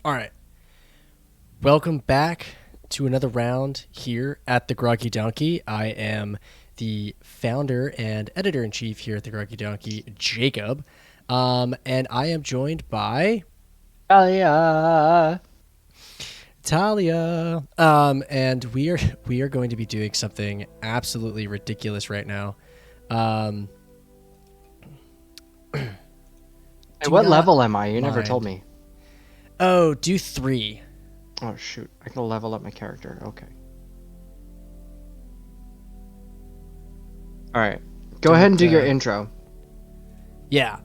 All right. Welcome back to another round here at the Groggy Donkey. I am the founder and editor in chief here at the Groggy Donkey, Jacob. And I am joined by Yeah. Talia. And we are going to be doing something absolutely ridiculous right now. Um, Hey, do what not level am I? You never told mind. me. Oh, do three. Oh shoot, I can level up my character. Okay. All right. Go ahead and Don't. do your intro. Yeah.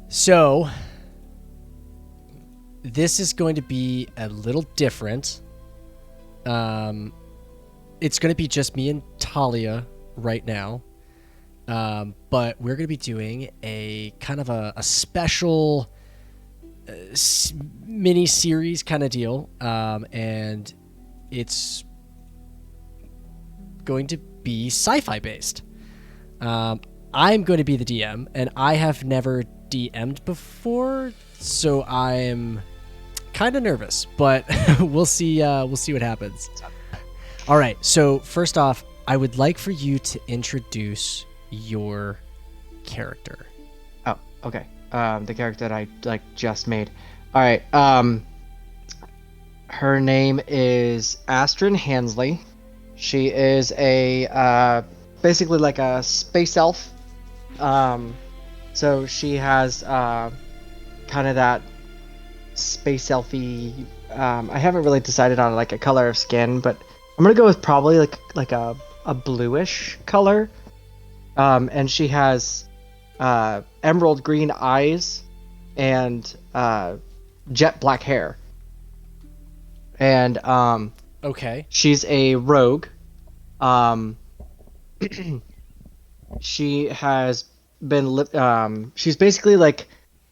So this is going to be a little different. Um, it's going to be just me and Talia right now. But we're going to be doing a kind of a special mini series kind of deal. And it's going to be sci-fi based. I'm going to be the DM, and I have never DM'd before, so I'm kind of nervous, but we'll see. We'll see what happens. All right. So first off, I would like for you to introduce your character. Oh, okay. The character that I just made. All right. Her name is Astrin Hansley. She is a basically like a space elf. Um, so she has kind of that space elfy. I haven't really decided on like a color of skin, but I'm gonna go with probably like a bluish color. And she has emerald green eyes and jet black hair. And Okay. she's a rogue. Um, she has she's basically like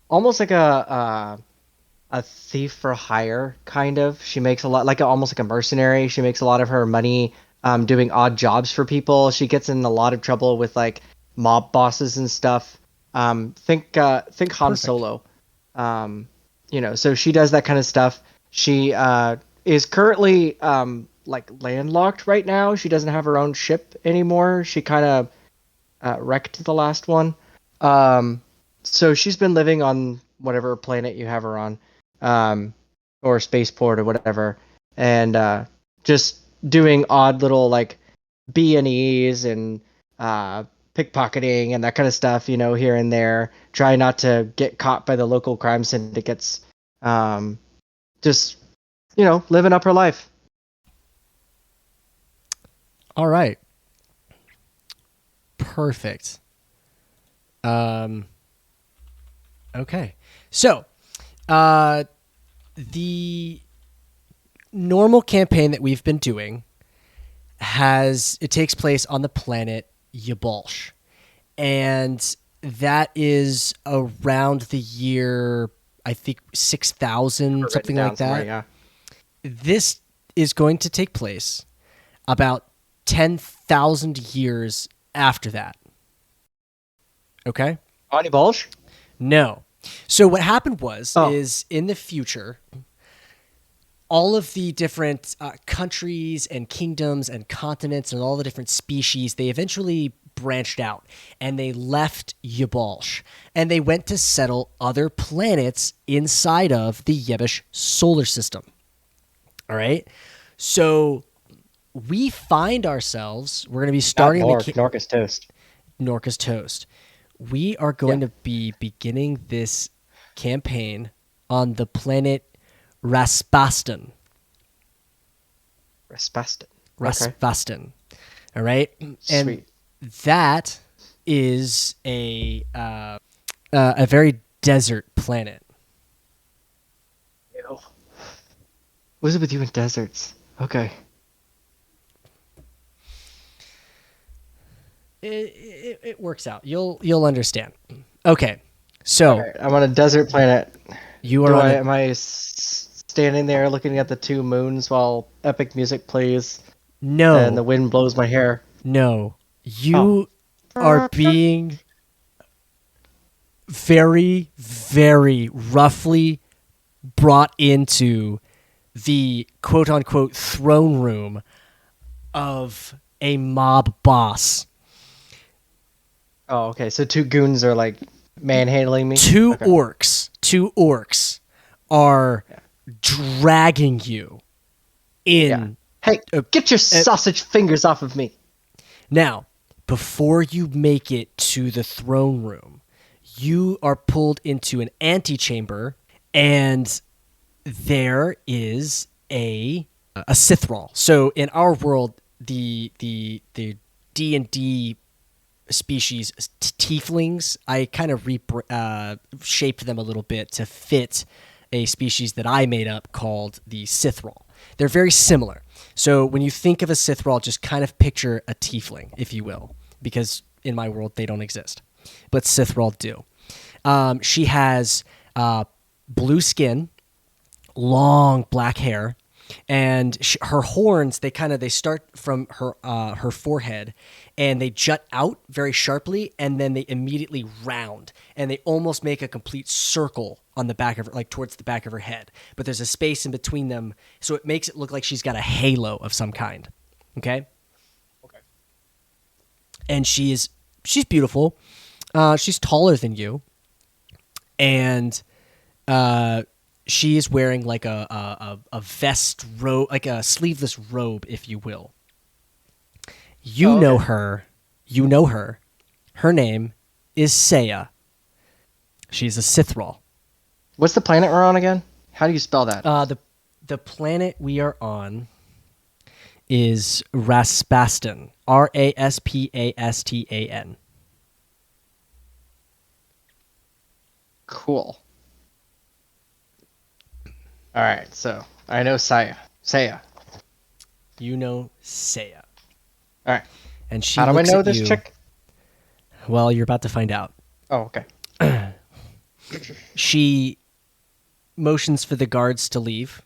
almost like a thief for hire kind of. She makes a lot like almost like a mercenary. She makes a lot of her money doing odd jobs for people. She gets in a lot of trouble with like mob bosses and stuff. Think Han Perfect. Solo. So she does that kind of stuff. She is currently like landlocked right now. She doesn't have her own ship anymore. She kind of wrecked the last one. Um, so she's been living on whatever planet you have her on, um, or spaceport or whatever, and just doing odd little like B&Es and pickpocketing and that kind of stuff, here and there. Try not to get caught by the local crime syndicates. Um, just living up her life. All right. Perfect. Um, okay. So, uh, the normal campaign that we've been doing it takes place on the planet Yabalsh, and that is around the year, I think, Have her 6,000, written something down like somewhere, that. yeah. This is going to take place about 10,000 years after that. Okay. Bonnie Bulge? No. So what happened was Oh, is in the future, all of the different countries and kingdoms and continents and all the different species, they eventually branched out and they left Yabalsh and they went to settle other planets inside of the Yebish solar system. All right. So we find ourselves, we're going to be not starting Nork. Nork is toast. Norca's Toast. We are Yeah. going to be beginning this campaign on the planet Raspaston. Respastin. Okay. Raspaston. All right. And Sweet. that is a very desert planet. Ew. What's it with you in deserts? Okay. It works out. You'll understand. Okay. So Alright, I'm on a desert planet. you are on a Am I standing there looking at the two moons while epic music plays and the no, wind blows my hair? no. Oh. You are being very, very roughly brought into the quote unquote throne room of a mob boss. Oh, okay. So two goons are like manhandling me. Two Okay. orcs are Yeah. dragging you Yeah. in. Hey, Uh, get your uh, sausage fingers off of me. Now, before you make it to the throne room, you are pulled into an antechamber, and there is a Sithral. So in our world, the D&D species tieflings, I kind of shaped them a little bit to fit a species that I made up called the Sithral. They're very similar. So when you think of a Sithral, just kind of picture a tiefling, if you will, because in my world they don't exist, but Sithral do. She has blue skin, long black hair, and her horns they start from her forehead, and they jut out very sharply, and then they immediately round, and they almost make a complete circle on the back of her, like towards the back of her head. But there's a space in between them, so it makes it look like she's got a halo of some kind. Okay. Okay. And she's beautiful. She's taller than you, and she is wearing like a vest robe, like a sleeveless robe, if you will. You Oh, know okay. her. You know her. Her name is Seiya. She's a Sithral. What's the planet we're on again? How do you spell that? The planet we are on is Raspastan. Raspastan. Cool. All right. So I know Saya. Saya. You know Seiya. All right. And she How do I looks know at this you. chick? Well, you're about to find out. Oh, okay. She motions for the guards to leave.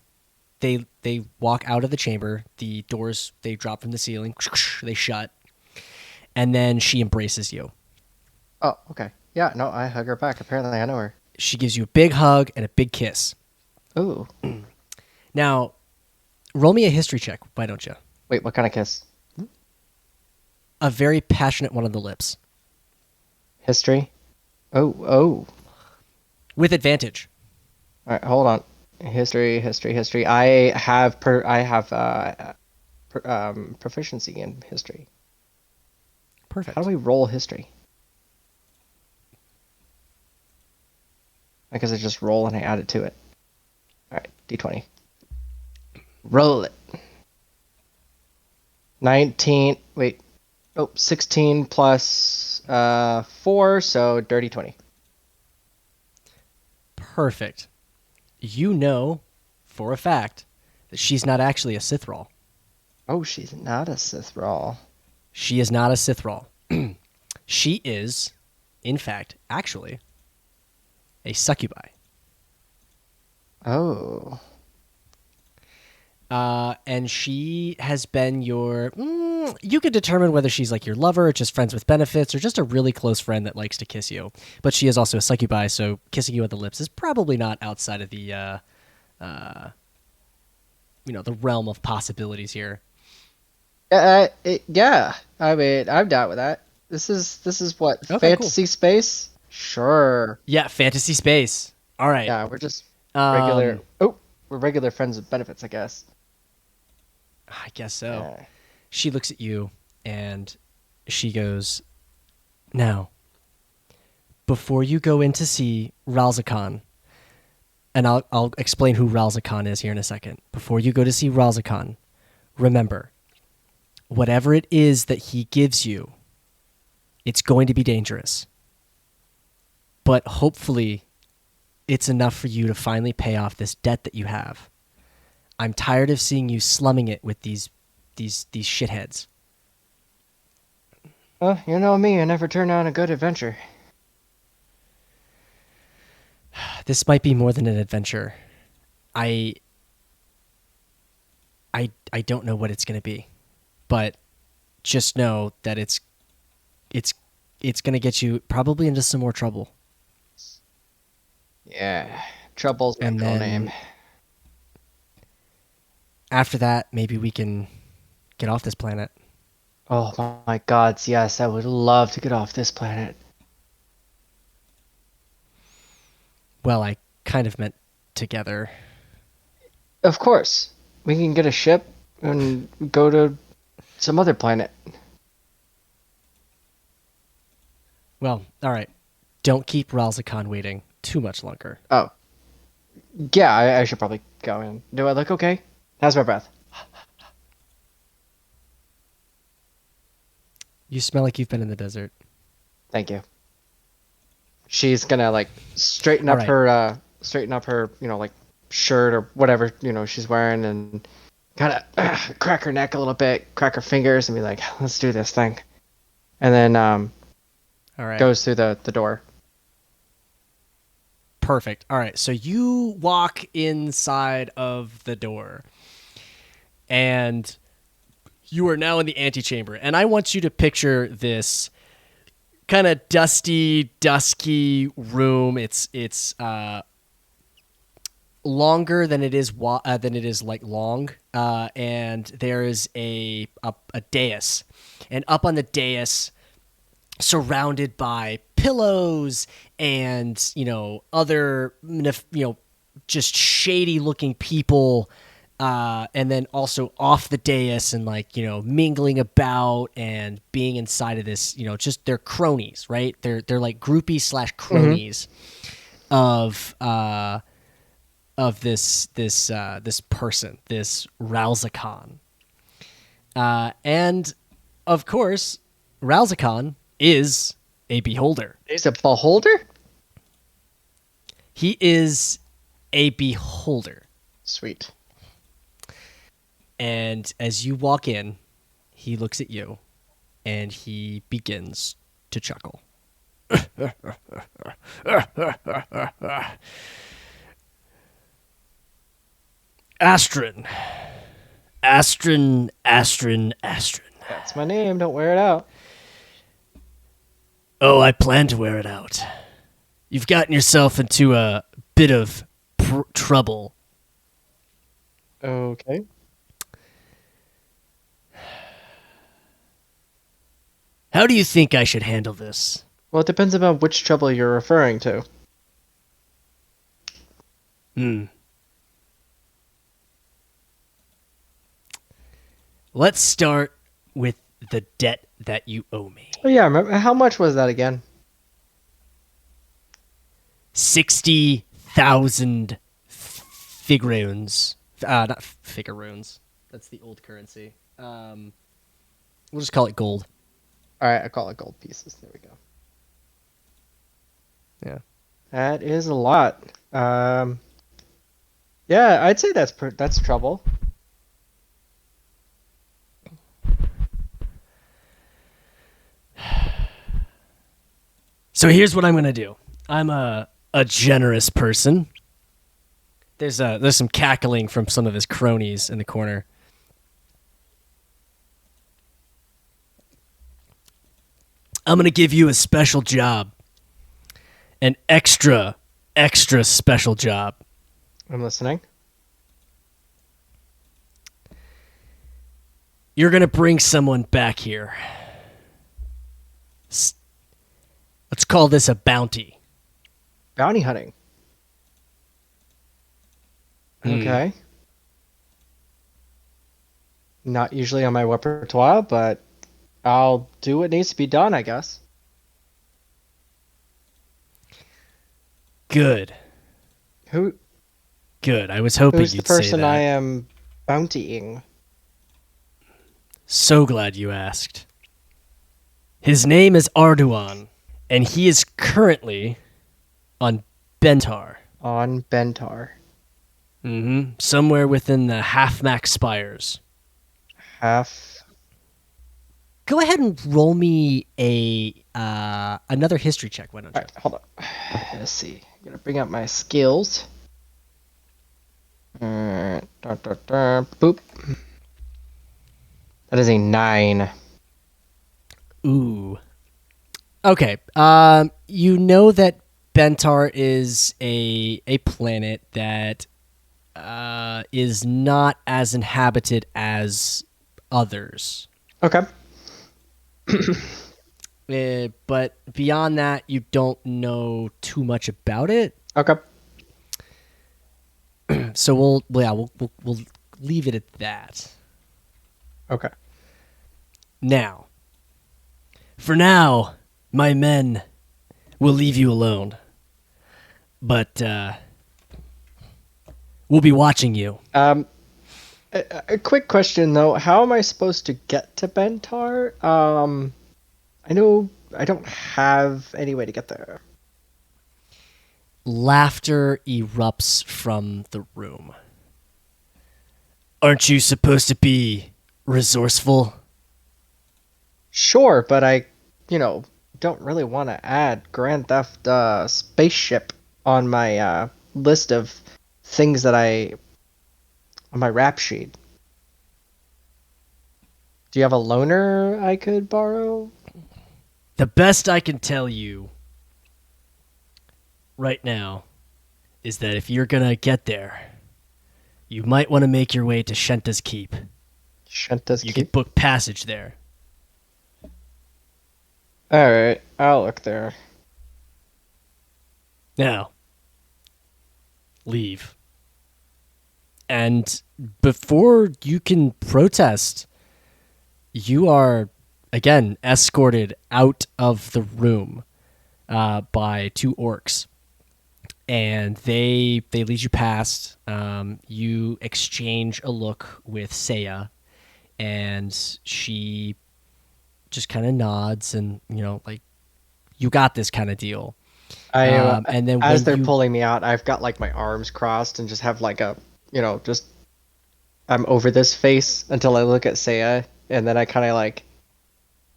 They walk out of the chamber. The doors, they drop from the ceiling. They shut. And then she embraces you. Oh, okay. Yeah. No, I hug her back. Apparently, I know her. She gives you a big hug and a big kiss. Ooh. Now, roll me a history check, why don't you? Wait. What kind of kiss? A very passionate one on the lips. History. Oh. Oh. With advantage. All right. Hold on. History. I have proficiency in history. How Perfect. do we roll history? I guess I just roll and I add it to it. All right, d20. Roll it. 19. Wait. Oh, 16 plus 4, so dirty 20. Perfect. You know for a fact that she's not actually a Sithral. Oh, she's not a Sith roll. She is not a Sithral. She is, in fact, actually a succubi. Oh. And she has been your. You could determine whether she's like your lover, just friends with benefits, or just a really close friend that likes to kiss you. But she is also a succubi, so kissing you on the lips is probably not outside of the, the realm of possibilities here. Yeah. I mean, I'm down with that. This is what, Okay, cool. fantasy space? Sure. Yeah, fantasy space. All right. Yeah, we're just regular. Um, Oh, we're regular friends with benefits, I guess. I guess so. Yeah. She looks at you and she goes, "Now, before you go in to see Ralzakhan, and I'll explain who Ralzakhan is here in a second. Before you go to see Ralzakhan, remember, whatever it is that he gives you, it's going to be dangerous. But hopefully, it's enough for you to finally pay off this debt that you have. I'm tired of seeing you slumming it with these shitheads." Well, you know me, I never turn down a good adventure. This might be more than an adventure. I I don't know what it's going to be, but just know that it's going to get you probably into some more trouble. Yeah. Trouble's my And middle name. then after that, maybe we can get off this planet. Oh my gods, yes, I would love to get off this planet. Well, I kind of meant together. Of course. We can get a ship and go to some other planet. Well, all right. Don't keep Ralzakhan waiting too much longer. Oh. Yeah, I should probably go in. Do I look okay? How's my breath? You smell like you've been in the desert. Thank you. She's gonna like straighten All up right. her, like shirt or whatever, she's wearing and kind of crack her neck a little bit, crack her fingers and be like, let's do this thing. And then All right. goes through the door. Perfect. All right. So you walk inside of the door, and you are now in the antechamber. And I want you to picture this kind of dusty, dusky room. It's longer than it is like long. And there is a dais, and up on the dais, surrounded by pillows and other just shady looking people, and then also off the dais and mingling about and being inside of this, just they're cronies, right? They're like groupies slash cronies of this person, this Ralzakhan, and of course Ralzakhan is a beholder. He's a beholder? He is a beholder. Sweet. And as you walk in, he looks at you and he begins to chuckle. Astrin. Astrin, Astrin, Astrin. That's my name, don't wear it out. Oh, I plan to wear it out. You've gotten yourself into a bit of trouble. Okay. How do you think I should handle this? Well, it depends about which trouble you're referring to. Let's start with the debt that you owe me. Oh yeah, remember how much was that again? 60,000 figuroons. Not figuroons. That's the old currency. We'll just call it gold. All right, I call it gold pieces. There we go. Yeah. That is a lot. Yeah, I'd say that's trouble. So here's what I'm gonna do. I'm a generous person. There's some cackling from some of his cronies in the corner. I'm gonna give you a special job, an extra special job. I'm listening. You're gonna bring someone back here. Let's call this a bounty. Bounty hunting. Okay. Not usually on my repertoire, but I'll do what needs to be done, I guess. Good. Who's I was hoping the you'd say person that. I am bountying? So glad you asked. His name is Arduon, and he is currently on Bentar. On Bentar. Somewhere within the half-max spires. Go ahead and roll me another history check. Why don't you? Alright, hold on. Let's see. I'm gonna bring up my skills. Boop. That is a 9. Ooh. Okay. You know that Bentar is a planet that is not as inhabited as others. Okay. But beyond that, you don't know too much about it. Okay. So we'll leave it at that. Okay. Now, for now, my men will leave you alone. But we'll be watching you. A quick question though. How am I supposed to get to Bentar? I know I don't have any way to get there. Laughter erupts from the room. Aren't you supposed to be resourceful? Sure, but I, don't really want to add Grand Theft Spaceship on my list of things that on my rap sheet. Do you have a loaner I could borrow? The best I can tell you right now is that if you're gonna get there, you might want to make your way to Shenta's Keep. Shenta's You Keep? could book passage there. Alright, I'll look there. Now, leave. And before you can protest, you are, again, escorted out of the room by two orcs. And they lead you past. You exchange a look with Saya, and she just kind of nods and, like, you got this kind of deal. And then as when they're you pulling me out, I've got like my arms crossed and just have like a, just I'm over this face until I look at Saya, and then I kind of like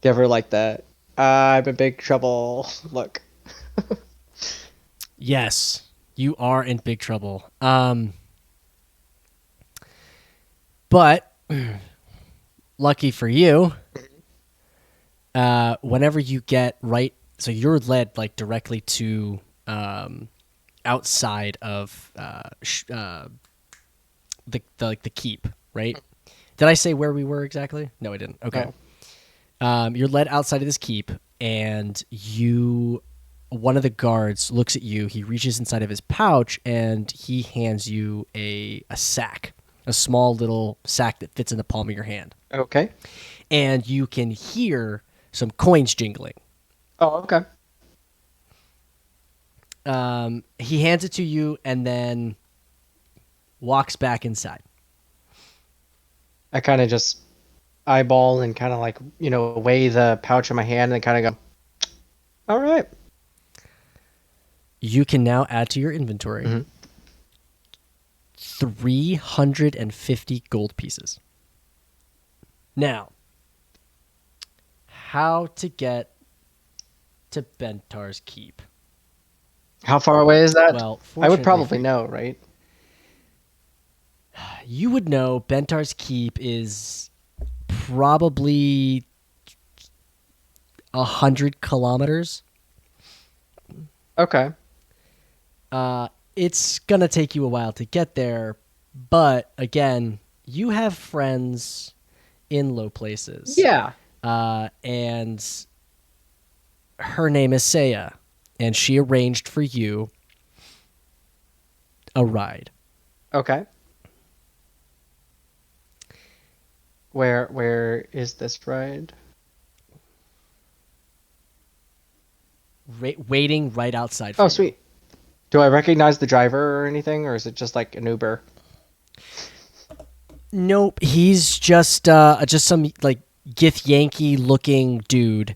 give her like the I'm in big trouble look. Yes, you are in big trouble. But lucky for you, whenever you get right, so you're led like directly to outside of the keep, right? Did I say where we were exactly? No, I didn't. Okay. You're led outside of this keep, and one of the guards looks at you. He reaches inside of his pouch, and he hands you a sack, a small little sack that fits in the palm of your hand. Okay. And you can hear some coins jingling. Oh, okay. He hands it to you and then walks back inside. I kind of just eyeball and kind of like, weigh the pouch in my hand and kind of go, all right. You can now add to your inventory 350 gold pieces. Now, how to get to Bentar's Keep? How far away is that? Well, I would fortunately probably for you, know, right? you would know Bentar's Keep is probably 100 kilometers. Okay. It's gonna take you a while to get there, but again, you have friends in low places. Yeah. And her name is Saya, and she arranged for you a ride. Okay. Where is this ride? Waiting right outside for Oh, you. sweet. Do I recognize the driver or anything, or is it just like an Uber? Nope, he's just some like Gith looking dude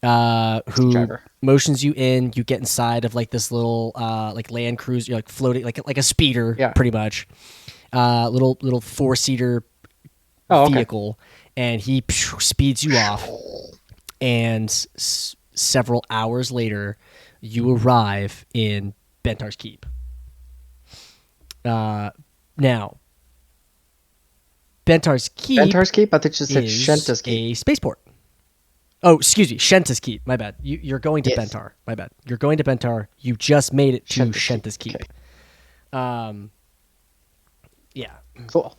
who Driver. motions you in. You get inside of like this little like Land Cruiser, like floating like a speeder, Yeah. pretty much. Little 4-seater vehicle, and he speeds you off. And several hours later, you arrive in Bentar's Keep. Now, Bentar's Keep Bentar's Keep? I thought you said is Shenta's Keep. a spaceport. Oh, excuse me, Shenta's Keep. My bad. You're going to Yes. Bentar. My bad. You're going to Bentar. You just made it to Shenta's Keep. Shenta's Keep. Okay. Um, yeah. Cool.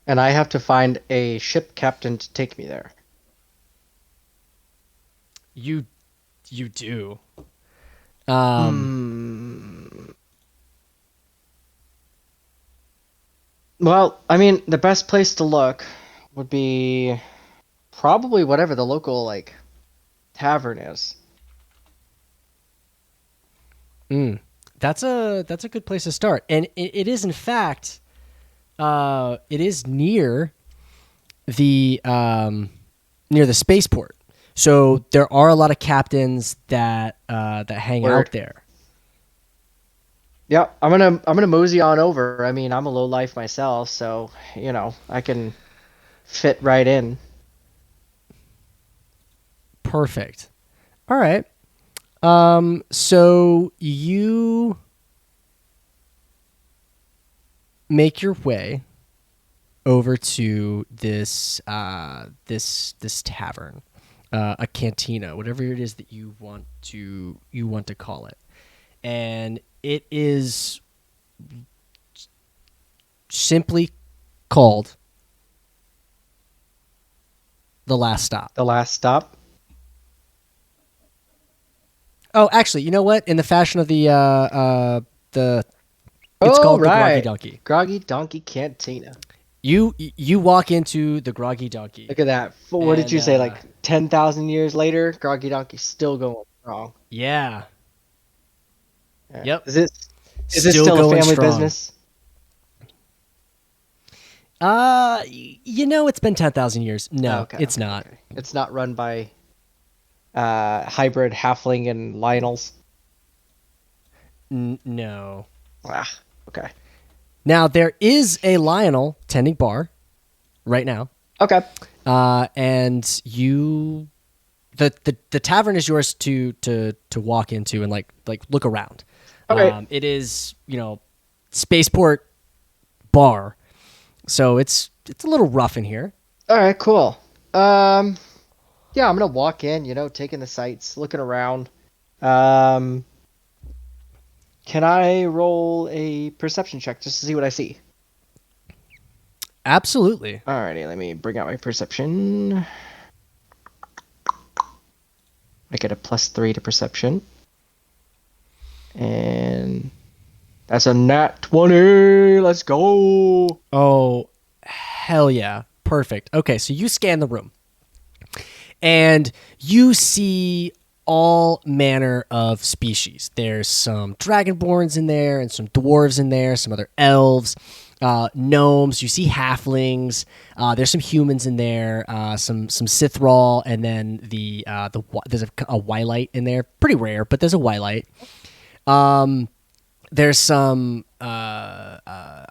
And I have to find a ship captain to take me there. You you do. Um, Hmm. Well, I mean, the best place to look would be probably whatever the local like tavern is. mm, that's a good place to start, and it is in fact it is the um, near the spaceport. So there are a lot of captains that hang Word. out there. Yeah, I'm gonna mosey on over. I mean, I'm a low life myself, so I can fit right in. Perfect. All right. So you make your way over to this tavern, a cantina, whatever it is that you want to call it, and it is simply called the Last Stop. The last stop. Oh, actually, you know what? In the fashion of the it's Oh called the Groggy right, Donkey. Groggy Donkey Cantina. You walk into the Groggy Donkey, Look at that. What did and you say? Like 10,000 years later, Groggy Donkey's still going strong. yeah, Yeah. yep, Is this still still a going family strong. business? You know it's been 10,000 years. Oh, No, okay, it's okay, not. okay. It's not run by hybrid halfling and Lionels. No. Ah, okay. Now there is a Lionel tending bar right now, Okay. and the tavern is yours to walk into and like look around. Okay. It is spaceport bar, so it's a little rough in here. All right, cool. Um, yeah, I'm gonna walk in, taking the sights, looking around. Um, can I roll a perception check just to see what I see? Absolutely. Alrighty, let me bring out my perception. I get a +3 to perception. And that's a nat 20. Let's go. Oh, hell yeah. Perfect. Okay, so you scan the room and you see all manner of species. There's some dragonborns in there and some dwarves in there, some other elves, gnomes. You see halflings. There's some humans in there, some Sithral, and then there's a Wylite in there. Pretty rare, but there's a Wylite. There's a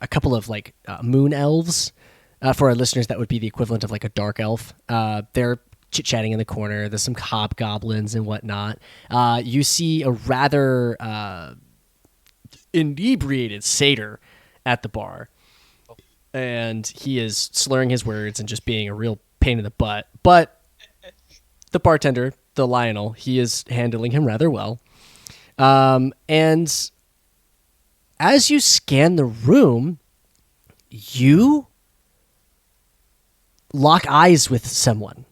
couple of like moon elves. For our listeners, that would be the equivalent of like a dark elf. They're chit chatting in the corner. There's some hobgoblins and whatnot. You see a rather inebriated satyr at the bar, and he is slurring his words and just being a real pain in the butt. But the bartender, the Lionel, he is handling him rather well. And as you scan the room, you lock eyes with someone.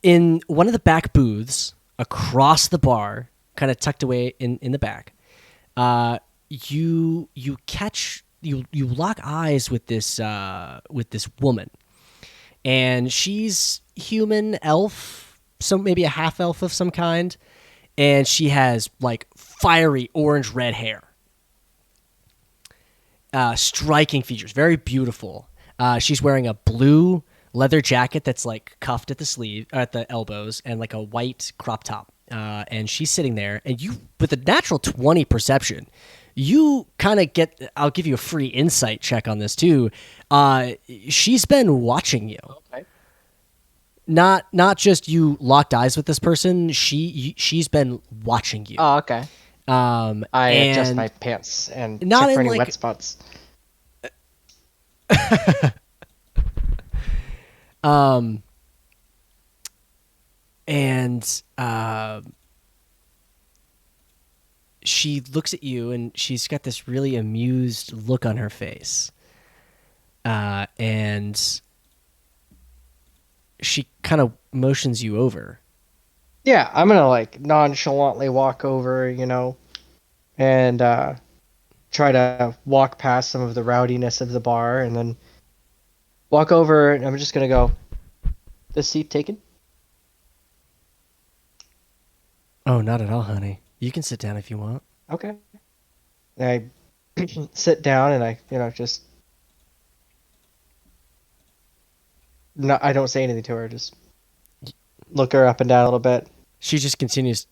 In one of the back booths across the bar, kind of tucked away in the back, you lock eyes with this woman, and she's human elf, some maybe a half elf of some kind, and she has like fiery orange red hair, striking features, very beautiful. She's wearing a blue leather jacket that's like cuffed at the sleeve, at the elbows, and like a white crop top. And she's sitting there, and you, with a natural 20 perception, you kind of get. I'll give you a free insight check on this too. She's been watching you. Okay. Not just you locked eyes with this person. She's been watching you. Oh, okay. I adjust my And pants and not check for in any wet like spots. Um, and she looks at you, and she's got this really amused look on her face. And she kind of motions you over. Yeah, I'm gonna like nonchalantly walk over, and try to walk past some of the rowdiness of the bar, and then walk over, and I'm just gonna go, "This seat taken?" Oh, not at all, honey. You can sit down if you want. Okay. And I sit down, and I, just no, I don't say anything to her. Just look her up and down a little bit. She just continues.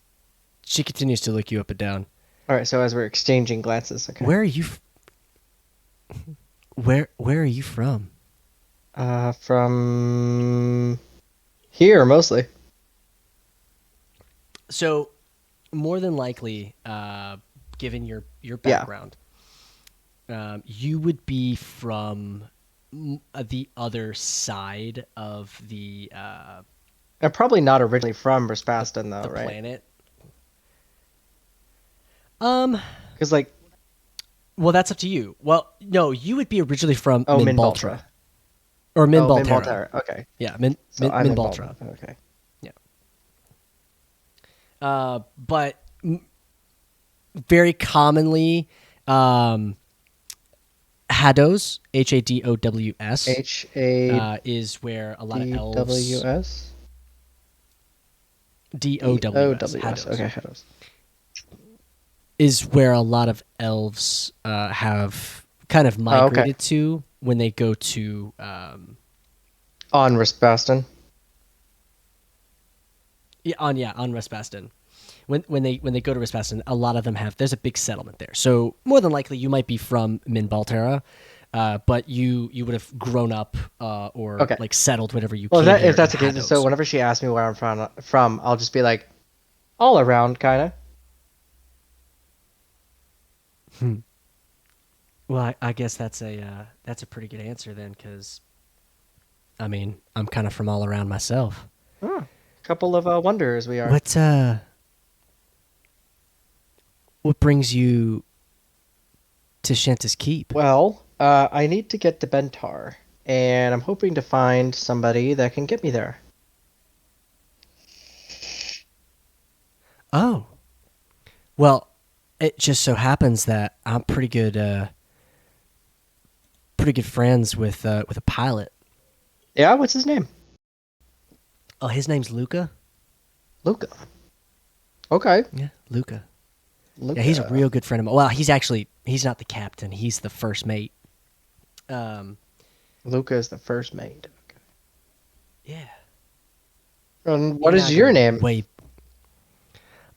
She continues to look you up and down. All right. So as we're exchanging glances, okay. Where are you? Where are you from? From here mostly. So, more than likely, given your Yeah. background, you would be from the other side of I'm probably not originally from Rispaston though, the right? planet. Because like, Well, that's up to you. Well, no, you would be originally from oh, Minbaltra Minbaltra. or Oh, Minbaltera. Minbaltara. Okay. Yeah, So I'm in Minbaltra. Baltimore. Okay. Yeah. But very commonly, Hados, Hadows, is where a lot of elves. HADWS. DOWS, DOWS. Hados, Okay, Hados. is where a lot of elves have kind of migrated to when they go to. On Rispaston. On Respaston. When they go to Respaston, a lot of them have. There's a big settlement there, so more than likely you might be from Minbaltera, but you would have grown up or Okay. like settled whenever you Well, came here if that's the in case, Hados. so whenever she asks me where I'm from, I'll just be like, all around, kind of. Well, I guess that's a pretty good answer then, because I mean I'm kind of from all around myself. Oh, couple of wanderers we are. What brings you to Shenta's Keep? Well, I need to get to Bentar, and I'm hoping to find somebody that can get me there. Oh, well, it just so happens that I'm pretty good friends with a pilot. Yeah, what's his name? Oh, his name's Luca. Luca. Okay. Yeah, Luca. Luca. Yeah, he's a real good friend of mine. Well, he's not the captain. He's the first mate. Luca is the first mate. Okay. Yeah. And what is your name? Wait.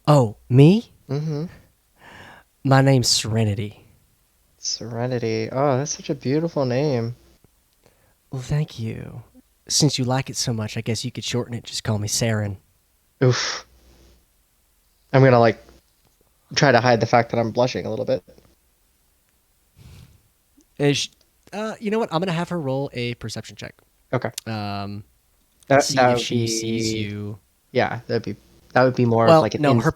Oh, me? Mm-hmm. My name's Serenity. Serenity. Oh, that's such a beautiful name. Well, thank you. Since you like it so much, I guess you could shorten it. Just call me Saren. Oof. I'm gonna like try to hide the fact that I'm blushing a little bit. You know what? I'm gonna have her roll a perception check. Okay. See if she sees you. Yeah, that would be more Well, of like an no, her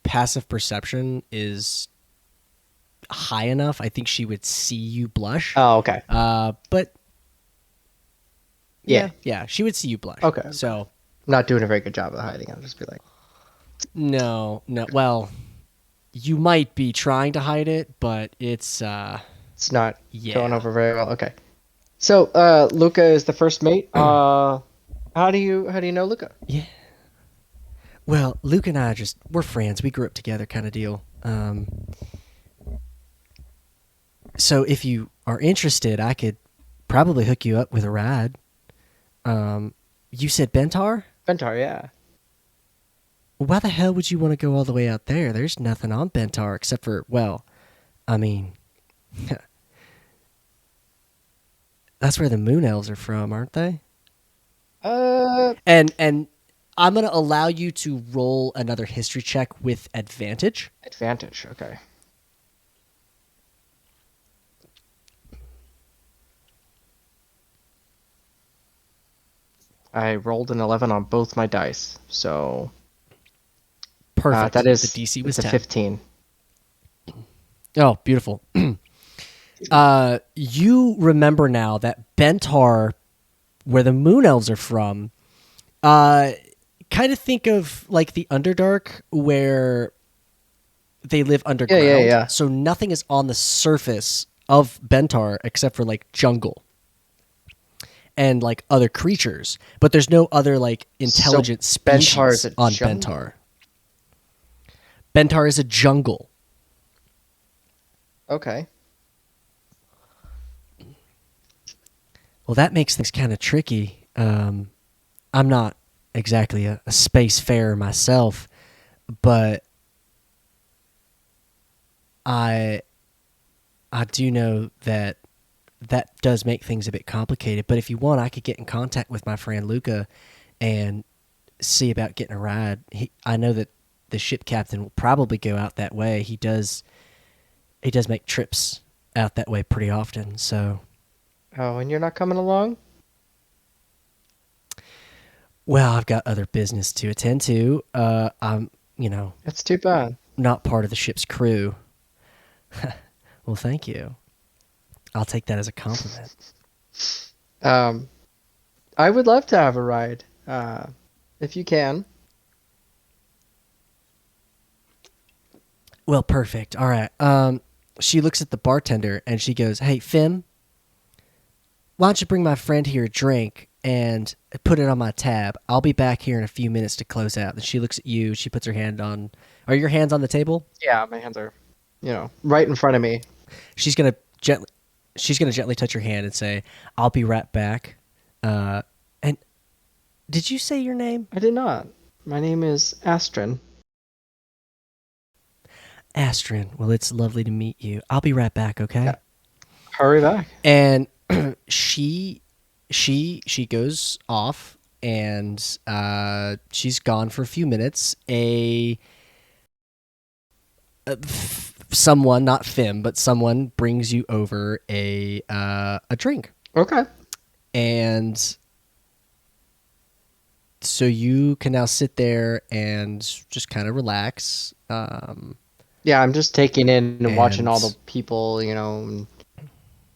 passive perception is high enough. I think she would see you blush. Oh, okay. But Yeah. yeah, she would see you blush. Okay. So Not doing a very good job of hiding. I'll just be like, no. Well, you might be trying to hide it, but it's it's not Yeah. going over very well. Okay. So, Luca is the first mate. How do you know Luca? Yeah. Well, Luke and I we're friends. We grew up together, kind of deal. So if you are interested, I could probably hook you up with a ride. You said Bentar? Bentar, yeah. Why the hell would you want to go all the way out there? There's nothing on Bentar except for, well, I mean, that's where the moon elves are from, aren't they? And I'm gonna allow you to roll another history check with advantage. Advantage. Okay. I rolled an 11 on both my dice, so that Perfect. The is DC was it's a 10. 15. Oh, beautiful. You remember now that Bentar, where the Moon Elves are from, uh, kind of think of like the Underdark, where they live Yeah, yeah, underground. yeah. So nothing is on the surface of Bentar except for like jungle and like other creatures. But there's no other like So intelligent Bentar is species a on jungle. Bentar. Bentar is a jungle. Okay. Well, that makes things kind of tricky. I'm not exactly a spacefarer myself, but I I do know that that does make things a bit complicated. But if you want, I could get in contact with my friend Luca and see about getting a ride. I know that the ship captain will probably go out that way. He does make trips out that way pretty often. So, Oh, and you're not coming along? well, I've got other business to attend to. I'm, That's too bad. not part of the ship's crew. Well, thank you. I'll take that as a compliment. Um, I would love to have a ride, if you can. Well, perfect. All right. She looks at the bartender and she goes, "Hey, Fim, why don't you bring my friend here a drink and put it on my tab? I'll be back here in a few minutes to close out." And she looks at you. She puts her hand on. Are your hands on the table? Yeah, my hands are, right in front of me. She's gonna gently. She's gonna gently touch your hand and say, "I'll be right back." And did you say your name? I did not. My name is Astrin. Astrin. Well, it's lovely to meet you. I'll be right back. Okay. Yeah, hurry back. And she she goes off and she's gone for a few minutes. Someone, not Fim, but someone brings you over a drink, Okay. and so you can now sit there and just kind of relax. Yeah, I'm just taking in and watching all the And people, and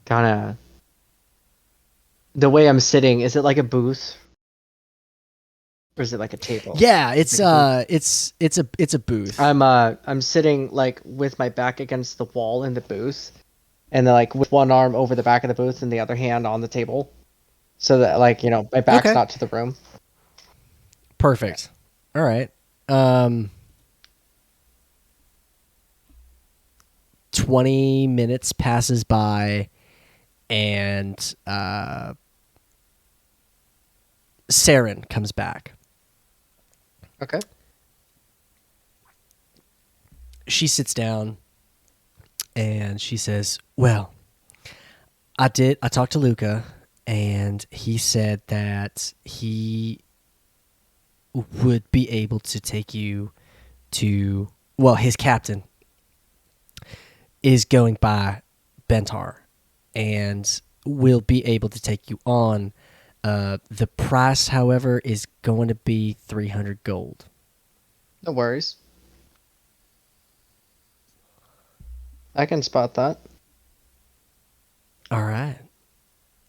kind of the way I'm sitting. Is it like a booth or is it like a table? yeah, Like a booth. it's a booth. I'm sitting like with my back against the wall in the booth, and then like with one arm over the back of the booth and the other hand on the table, so that like my back's Okay, not to the room. perfect. All right. Um, 20 minutes passes by, and Saren comes back. Okay. She sits down and she says, "Well, I talked to Luca, and he said that he would be able to take you to, well, his captain is going by Bentar and will be able to take you on. The price, however, is going to be 300 gold." No worries. I can spot that. All right.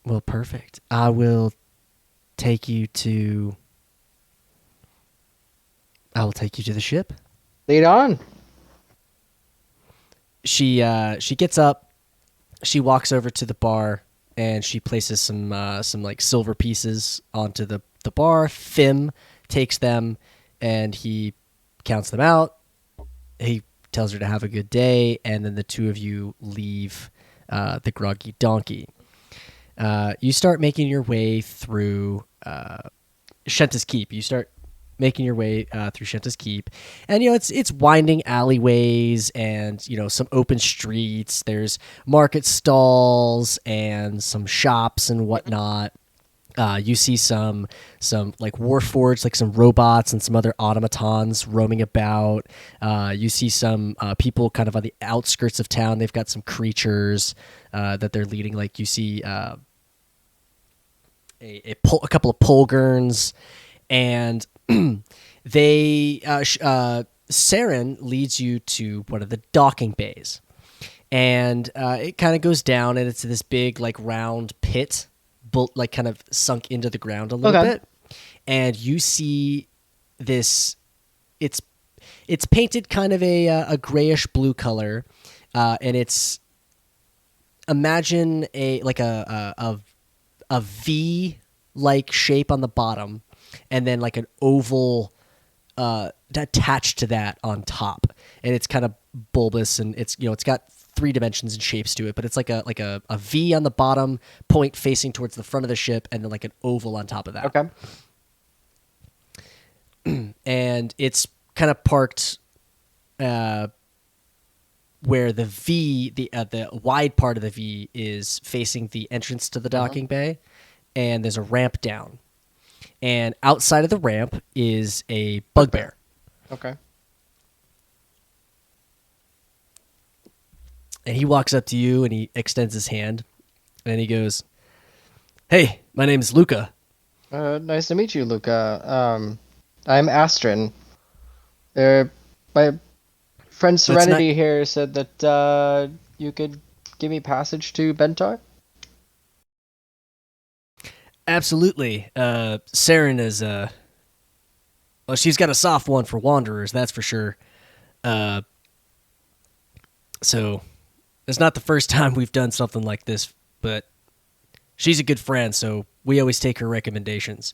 Well, perfect. I will take you to. I will take you to the ship. Lead on. She gets up. She walks over to the bar and she places some like silver pieces onto the bar. Fim takes them and he counts them out. He tells her to have a good day, and then the two of you leave the Groggy Donkey. You start making your way through Shenta's Keep. You start making your way through Shenta's Keep, and it's winding alleyways and some open streets. There's market stalls and some shops and whatnot. You see some like warforged, like some robots and some other automatons roaming about. You see some people kind of on the outskirts of town. They've got some creatures that they're leading. Like you see a couple of pole gurns, and Saren leads you to one of the docking bays, and it kind of goes down, and it's this big like round pit, like kind of sunk into the ground a little Okay. bit, and you see this. It's it's painted kind of a grayish blue color, and it's imagine a V like shape on the bottom, and then like an oval attached to that on top, and it's kind of bulbous, and it's got three dimensions and shapes to it, but it's like a V on the bottom, point facing towards the front of the ship, and then like an oval on top of that. Okay. And it's kind of parked where the V, the wide part of the V, is facing the entrance to the docking bay, and there's a ramp down. And outside of the ramp is a bugbear. Okay. And he walks up to you and he extends his hand, and he goes, "Hey, my name is Luca." Nice to meet you, Luca. I'm Astrin. My friend Serenity here said that you could give me passage to Bentar. Absolutely. Saren is well, she's got a soft one for wanderers, that's for sure. So it's not the first time we've done something like this, but she's a good friend, so we always take her recommendations.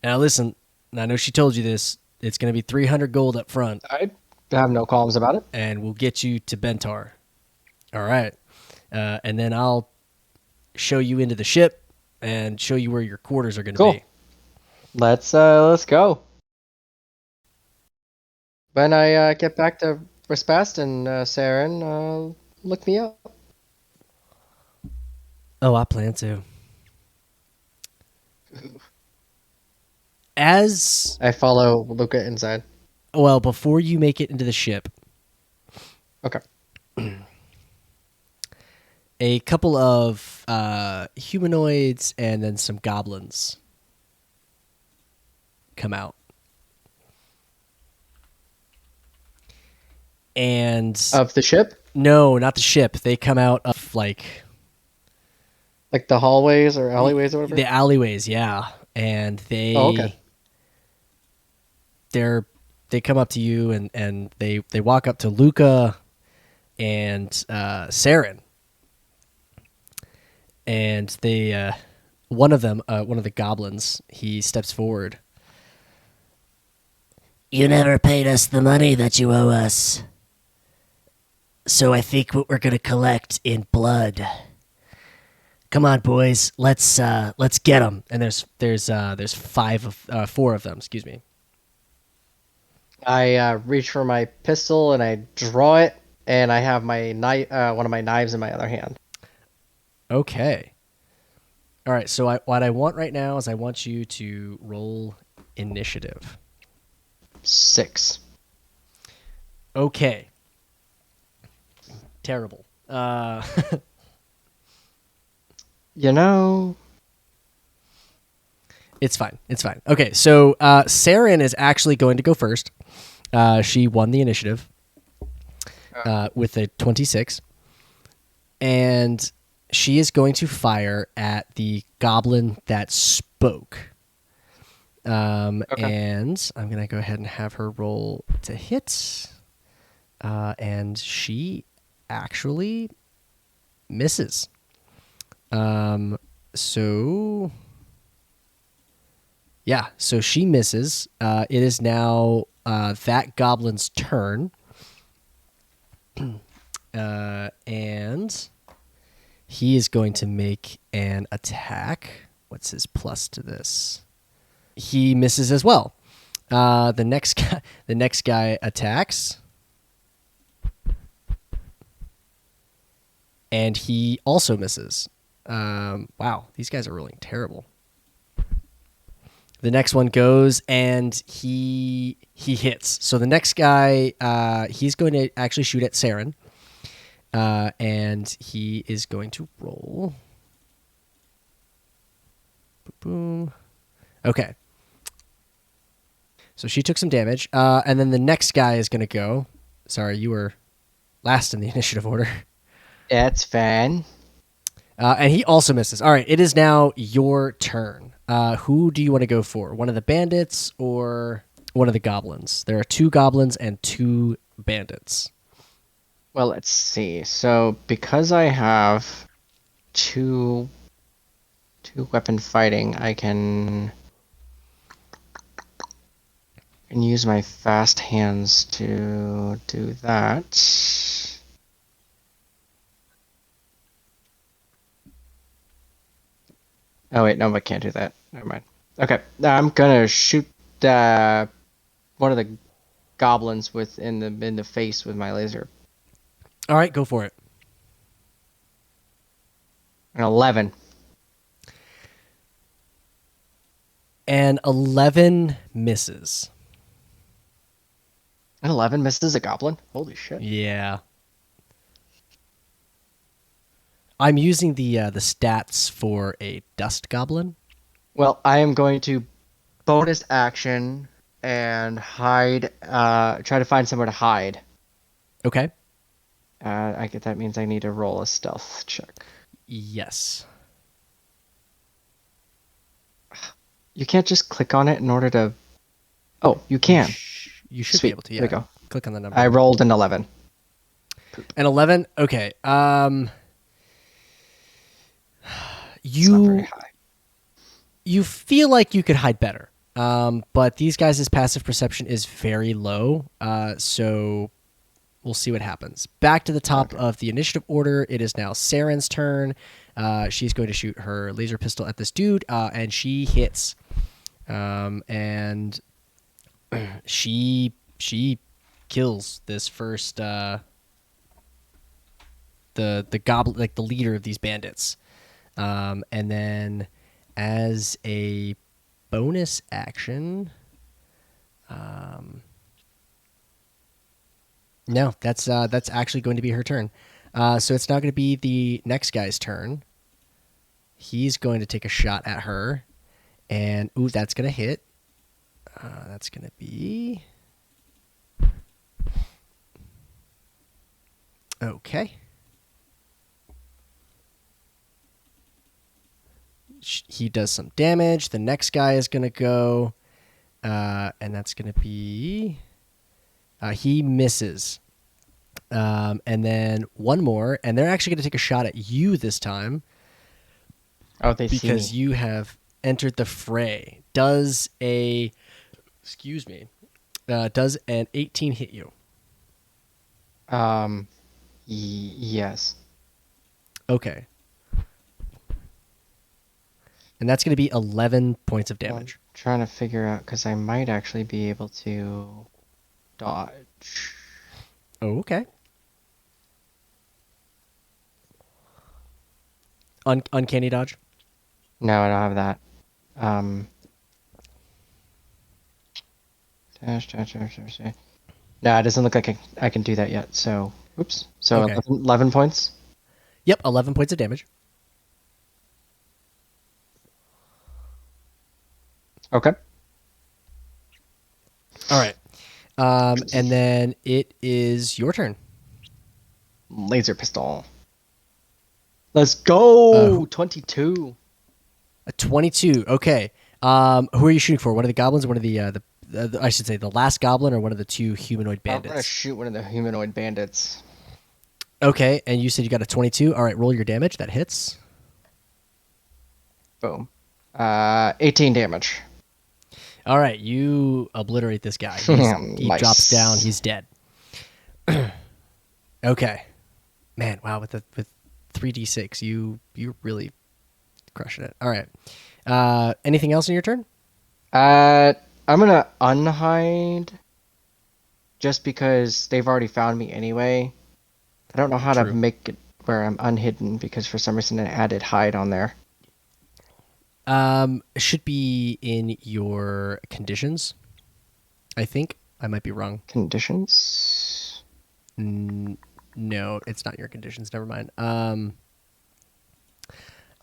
Now listen, I know she told you this. It's going to be 300 gold up front, I have no qualms about it. and we'll get you to Bentar. All right. And then I'll show you into the ship and show you where your quarters are going to Cool. be. Let's go. When I get back to Rispast and Saren, look me up. Oh, I plan to. As I follow Luca inside. well, before you make it into the ship, Okay. a couple of humanoids and then some goblins come out. And Of the ship? no, not the ship. They come out of like Like the hallways or alleyways or whatever? the alleyways, yeah. And they Oh, okay. they come up to you, and they walk up to Luca and Saren. And they one of the goblins, he steps forward. You never paid us the money that you owe us. So I think what we're gonna collect in blood. Come on, boys. Let's get them. And there's four of them. Excuse me. I reach for my pistol and I draw it, and I have my one of my knives in my other hand. Okay. All right. So what I want right now is I want you to roll initiative. 6. Okay. Terrible. You know, It's fine. It's fine. Okay. So Saren is actually going to go first. She won the initiative with a 26, and she is going to fire at the goblin that spoke. And I'm going to go ahead and have her roll to hit. And she actually misses. So yeah, so she misses. It is now that goblin's turn. And he is going to make an attack. What's his plus to this? He misses as well. The next guy attacks, and he also misses. Wow, these guys are rolling terrible. The next one goes, and he hits. So the next guy, he's going to actually shoot at Saren, and he is going to roll. Boom. Okay. So she took some damage. And then the next guy is going to go. Sorry, you were last in the initiative order. That's fine. And he also misses. All right, it is now your turn. Who do you want to go for? One of the bandits or one of the goblins? There are 2 goblins and 2 bandits. Well, let's see. So because I have two weapon fighting, I can use my fast hands to do that. Oh wait, no, I can't do that. Never mind. Okay, I'm gonna shoot one of the goblins in the face with my laser. All right, go for it. An 11. And 11 misses. An 11 misses a goblin? Holy shit. Yeah. I'm using the stats for a dust goblin. Well, I am going to bonus action and hide. Try to find somewhere to hide. Okay. That means I need to roll a stealth check. Yes. You can't just click on it in order to. Oh, you can. You should Sweet. be able to. Yeah. There we go. Click on the number. I rolled an 11. An 11. Okay. It's not very high. You feel like you could hide better. But these guys' passive perception is very low. So we'll see what happens. Back to the top of the initiative order. It is now Saren's turn. She's going to shoot her laser pistol at this dude, and she hits. And she kills this first the goblin, like the leader of these bandits. And then as a bonus action, no, that's actually going to be her turn. So it's now going to be the next guy's turn. He's going to take a shot at her, and ooh, that's going to hit. That's going to be okay. He does some damage. The next guy is going to go, and that's going to be. He misses. And then one more, and they're actually going to take a shot at you this time. Oh, they see me. Because you have entered the fray. Does an 18 hit you? Yes. Okay. And that's going to be 11 points of damage. I'm trying to figure out, because I might actually be able to dodge. Oh, okay. Uncanny dodge? No, I don't have that. Dash. No, it doesn't look like I can do that yet. So, oops. So Okay. 11 points. Yep, 11 points of damage. Okay. All right. And then it is your turn. Laser pistol. Let's go. 22. A 22. Okay. Who are you shooting for? One of the goblins, or one of the I should say the last goblin, or one of the 2 humanoid I'm gonna bandits? shoot one of the humanoid bandits. Okay, and you said you got a 22. All right, roll your damage. That hits. Boom. 18 damage. All right, you obliterate this guy. He Nice. drops down. He's dead. Okay, man. Wow, with 3d6, you're really crushing it. All right. Anything else in your turn? I'm gonna unhide, just because they've already found me anyway. I don't know how to True. make it where I'm unhidden, because for some reason I added hide on there. It should be in your conditions. I think I might be wrong. Conditions. No, it's not your conditions. Never mind. Oh,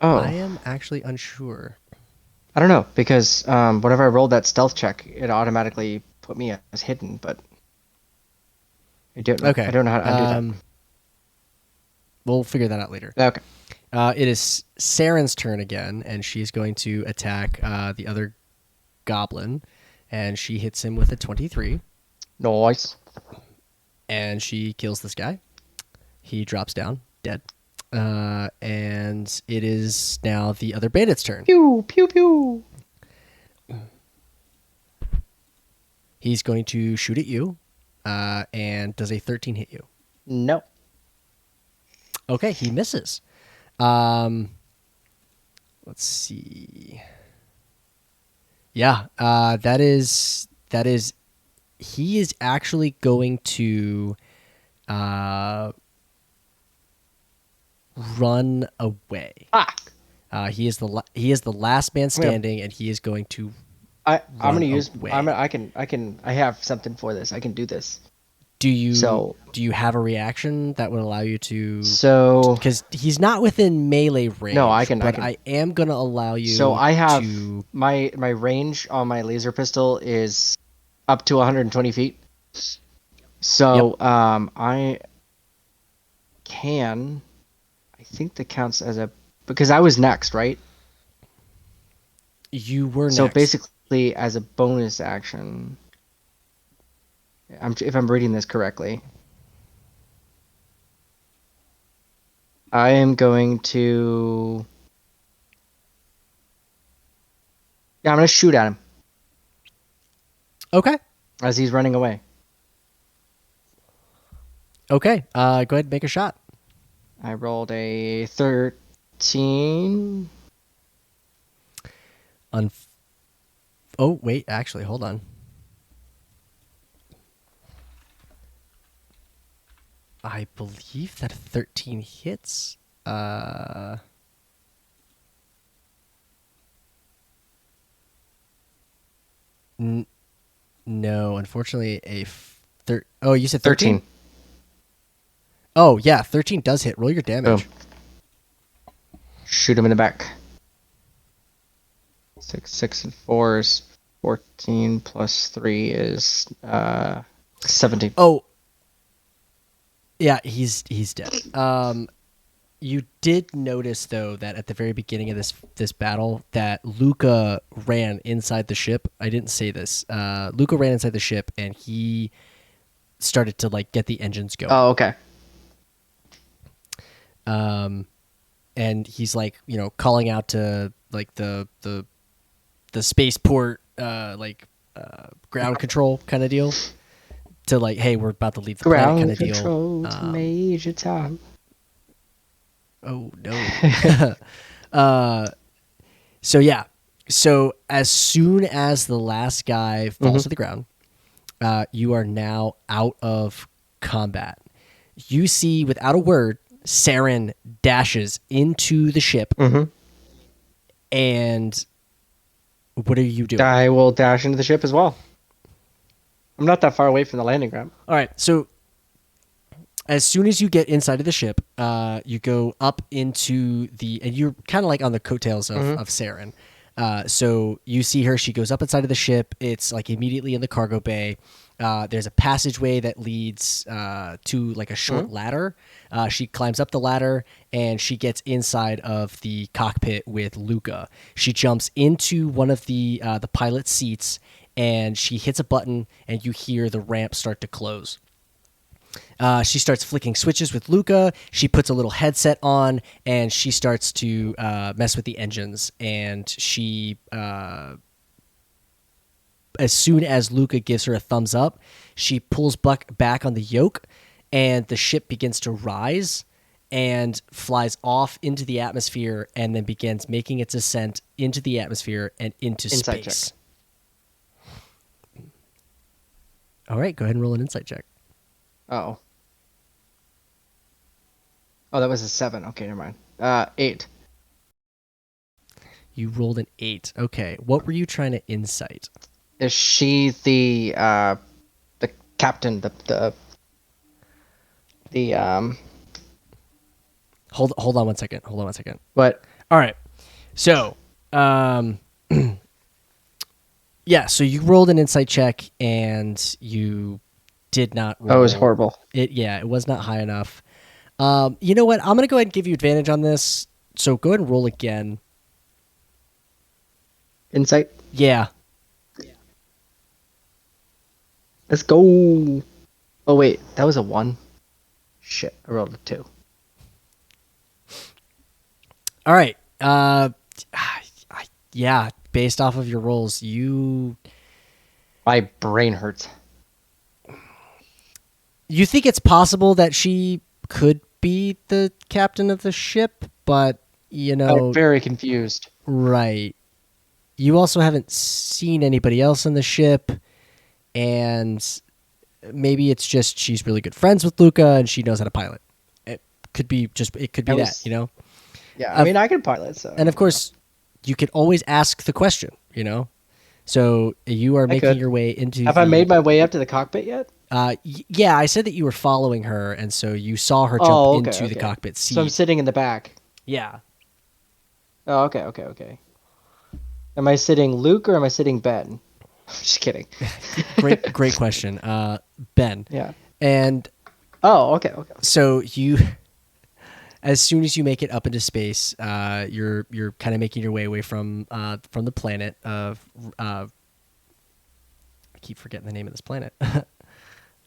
I am actually unsure. I don't know because whenever I rolled that stealth check, it automatically put me as hidden, but I don't know. I Okay. don't know how to undo that. We'll figure that out later. Okay. It is Saren's turn again, and she's going to attack the other goblin, and she hits him with a 23, Nice. and she kills this guy. He drops down, dead. And it is now the other bandit's turn. Pew pew pew. He's going to shoot at you, and does a 13 hit you? No. Okay, he misses. Let's see. Yeah, that is. He is actually going to run away. He is the last man standing, and he is going to. I'm gonna use. away. I have something for this. I can do this. Do you So- do you have a reaction that would allow you to? So Because he's not within melee range. No, I can- But I am gonna allow you. so I have to. my range on my laser pistol is up to 120 feet. So I can. I think that counts as a because I was next, right? You were So next. basically, as a bonus action, if I'm reading this correctly, I am going to. Yeah, I'm gonna shoot at him Okay. as he's running away. Okay. Go ahead and make a shot. I rolled a 13. Oh wait, actually, hold on. I believe that 13 hits. No, unfortunately, oh, you said 13? 13. Oh yeah, 13 does hit. Roll your damage. Oh. Shoot him in the back. 6 and 4 is 14 plus 3 is 17. Oh, yeah, he's dead. You did notice though that at the very beginning of this battle that Luca ran inside the ship. I didn't say this. Luca ran inside the ship and he started to like get the engines going. Oh, okay. And he's like, calling out to like the spaceport ground control kind of deal to like, hey, we're about to leave the planet kind Ground of deal. control to Major Tom. Oh no. So as soon as the last guy falls to the ground, you are now out of combat. You see, without a word, Saren dashes into the ship. And what are you doing? I will dash into the ship as well. I'm not that far away from the landing ground. All right, so as soon as you get inside of the ship, you go up into and you're kind of like on the coattails of Saren. So you see her, she goes up inside of the ship. It's like immediately in the cargo bay. There's a passageway that leads to like a short ladder. She climbs up the ladder and she gets inside of the cockpit with Luca. She jumps into one of the pilot's seats and she hits a button and you hear the ramp start to close. She starts flicking switches with Luca. She puts a little headset on and she starts to mess with the engines. And she, as soon as Luca gives her a thumbs up, she pulls back on the yoke and the ship begins to rise and flies off into the atmosphere and then begins making its ascent into the atmosphere and into Insight space. check. All right, go ahead and roll an insight check. Oh, that was a 7. Okay, never mind. 8. You rolled an 8. Okay, what were you trying to insight? Is she the captain? The Hold on one second. What? All right. So, Yeah, so you rolled an insight check and you did not roll. Oh, it was horrible. It was not high enough. You know what? I'm going to go ahead and give you advantage on this. So go ahead and roll again. Insight. Yeah. Let's go. Oh wait, that was a 1. Shit, I rolled a 2. All right. Yeah, based off of your rolls, you My brain hurts. think it's possible that she could be the captain of the ship, but I'm very confused. right. You also haven't seen anybody else on the ship, and maybe it's just she's really good friends with Luca and she knows how to pilot. It could be that. Yeah, I mean, I can pilot, so. And of course, you could always ask the question. So you are I making could. your way into. Have I made my way up to the cockpit yet? Yeah, I said that you were following her, and so you saw her jump Oh, okay, into the okay. cockpit seat. So I'm sitting in the back. Yeah. Oh, okay. Am I sitting Luke or am I sitting Ben? Just kidding. Great question. Ben. Yeah. And Oh, okay. so you, as soon as you make it up into space, you're kind of making your way away from the planet of. I keep forgetting the name of this planet.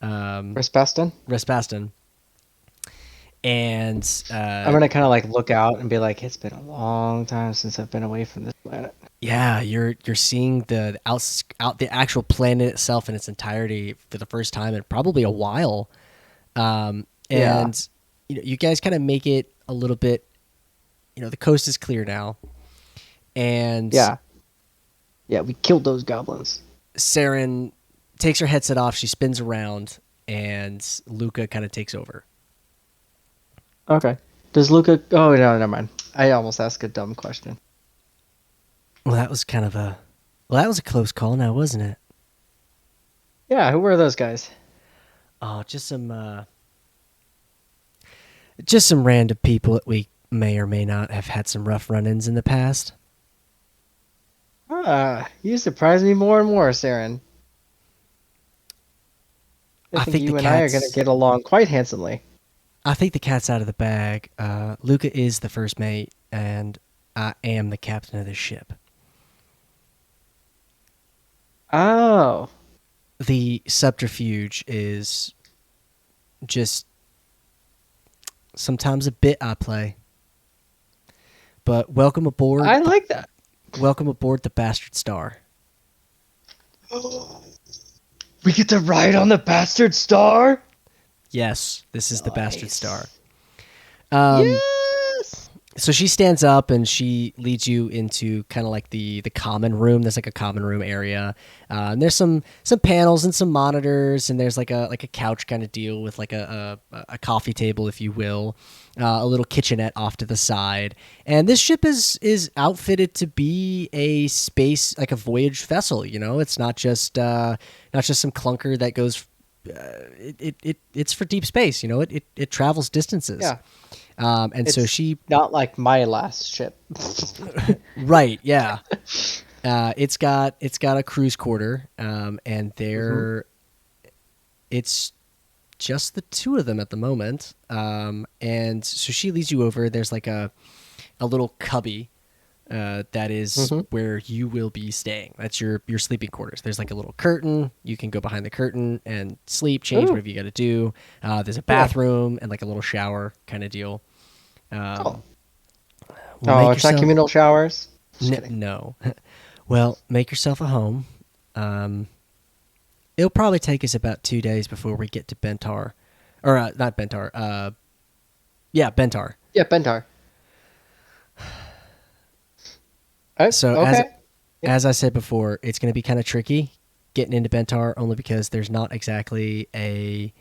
Respaston? Respaston. And I'm gonna kind of like look out and be like, it's been a long time since I've been away from this planet. yeah, you're seeing the actual planet itself in its entirety for the first time in probably a while. And you guys kind of make it a little bit. The coast is clear now, and Yeah, we killed those goblins. Saren takes her headset off. She spins around, and Luca kind of takes over. Okay. Does Luca? Oh no, never mind. I almost asked a dumb question. Well, that was that was a close call now, wasn't it? Yeah, who were those guys? Oh, just some random people that we may or may not have had some rough run-ins in the past. You surprise me more and more, Saren. I think you and I are gonna get along quite handsomely. I think the cat's out of the bag. Luca is the first mate, and I am the captain of this ship. Oh. The subterfuge is just sometimes a bit I play. But welcome aboard. I like that. Welcome aboard the Bastard Star. We get to ride on the Bastard Star? Yes, this is the Bastard Star. Yes! So she stands up and she leads you into kind of like the common room. There's like a common room area. And there's some panels and some monitors, and there's like a couch kind of deal with like a coffee table, if you will, a little kitchenette off to the side. And this ship is outfitted to be a space, like a voyage vessel. It's not just some clunker that goes. It's for deep space. It travels distances. Yeah. So she not like my last ship. right, yeah. It's got a cruise quarter, and there it's just the two of them at the moment. And so she leads you over. There's like a little cubby that is where you will be staying. That's your sleeping quarters. There's like a little curtain. You can go behind the curtain and sleep, change whatever you got to do. There's a bathroom and like a little shower kind of deal. It's not communal showers? No. Well, make yourself a home. It'll probably take us about 2 days before we get to Bentar. Or, not Bentar. Bentar. Yeah, Bentar. So, okay. as I said before, it's going to be kind of tricky getting into Bentar only because there's not exactly a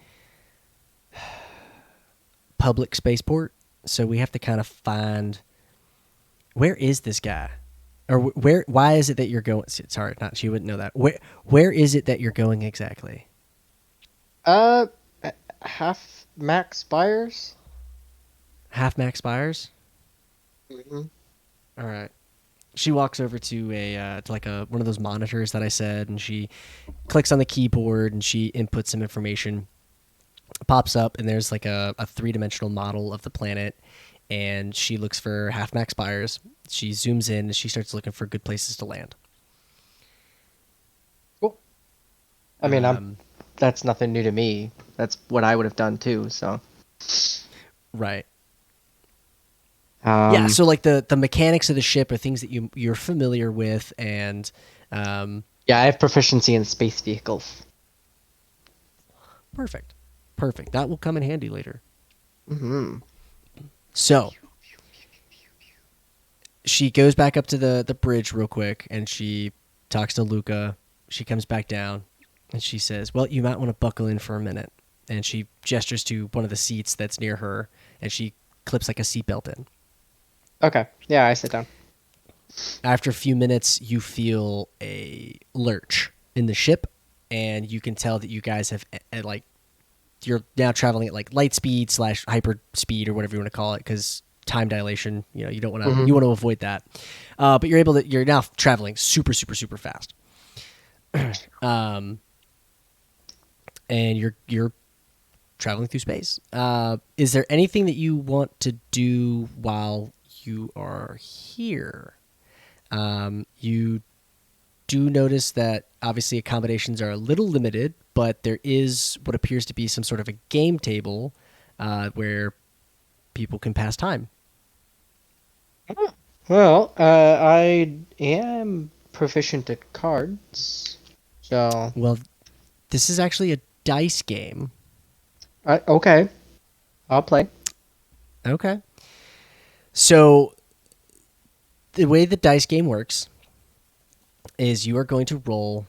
public spaceport. So we have to kind of find, where is this guy? Or why is it that you're going? Sorry, she wouldn't know that. Where is it that you're going exactly? Half Max Spires. Half Max Spires? Mm-hmm. All right. She walks over to one of those monitors that I said, and she clicks on the keyboard and she inputs some information. Pops up, and there's like a 3-dimensional model of the planet, and she looks for half max buyers. She zooms in and she starts looking for good places to land. Cool. I mean, Um, that's nothing new to me. That's what I would have done too. So. Right. Um, Yeah. So like the mechanics of the ship are things that you're familiar with, and Yeah, I have proficiency in space vehicles. perfect. That will come in handy later. Mm-hmm. So she goes back up to the bridge real quick, and she talks to Luca. She comes back down, and she says, "Well, you might want to buckle in for a minute." And she gestures to one of the seats that's near her, and she clips like a seatbelt in. Okay. Yeah, I sit down. After a few minutes, you feel a lurch in the ship, and you can tell that you guys have like you're now traveling at like light speed / hyper speed or whatever you want to call it, because time dilation. You don't want to Mhm. you want to avoid that, but you're now traveling super super super fast, and you're traveling through space. Is there anything that you want to do while you are here? You do notice that obviously accommodations are a little limited, but there is what appears to be some sort of a game table where people can pass time. Well, I am proficient at cards, so Well, this is actually a dice game. okay, I'll play. Okay. So the way the dice game works is you are going to roll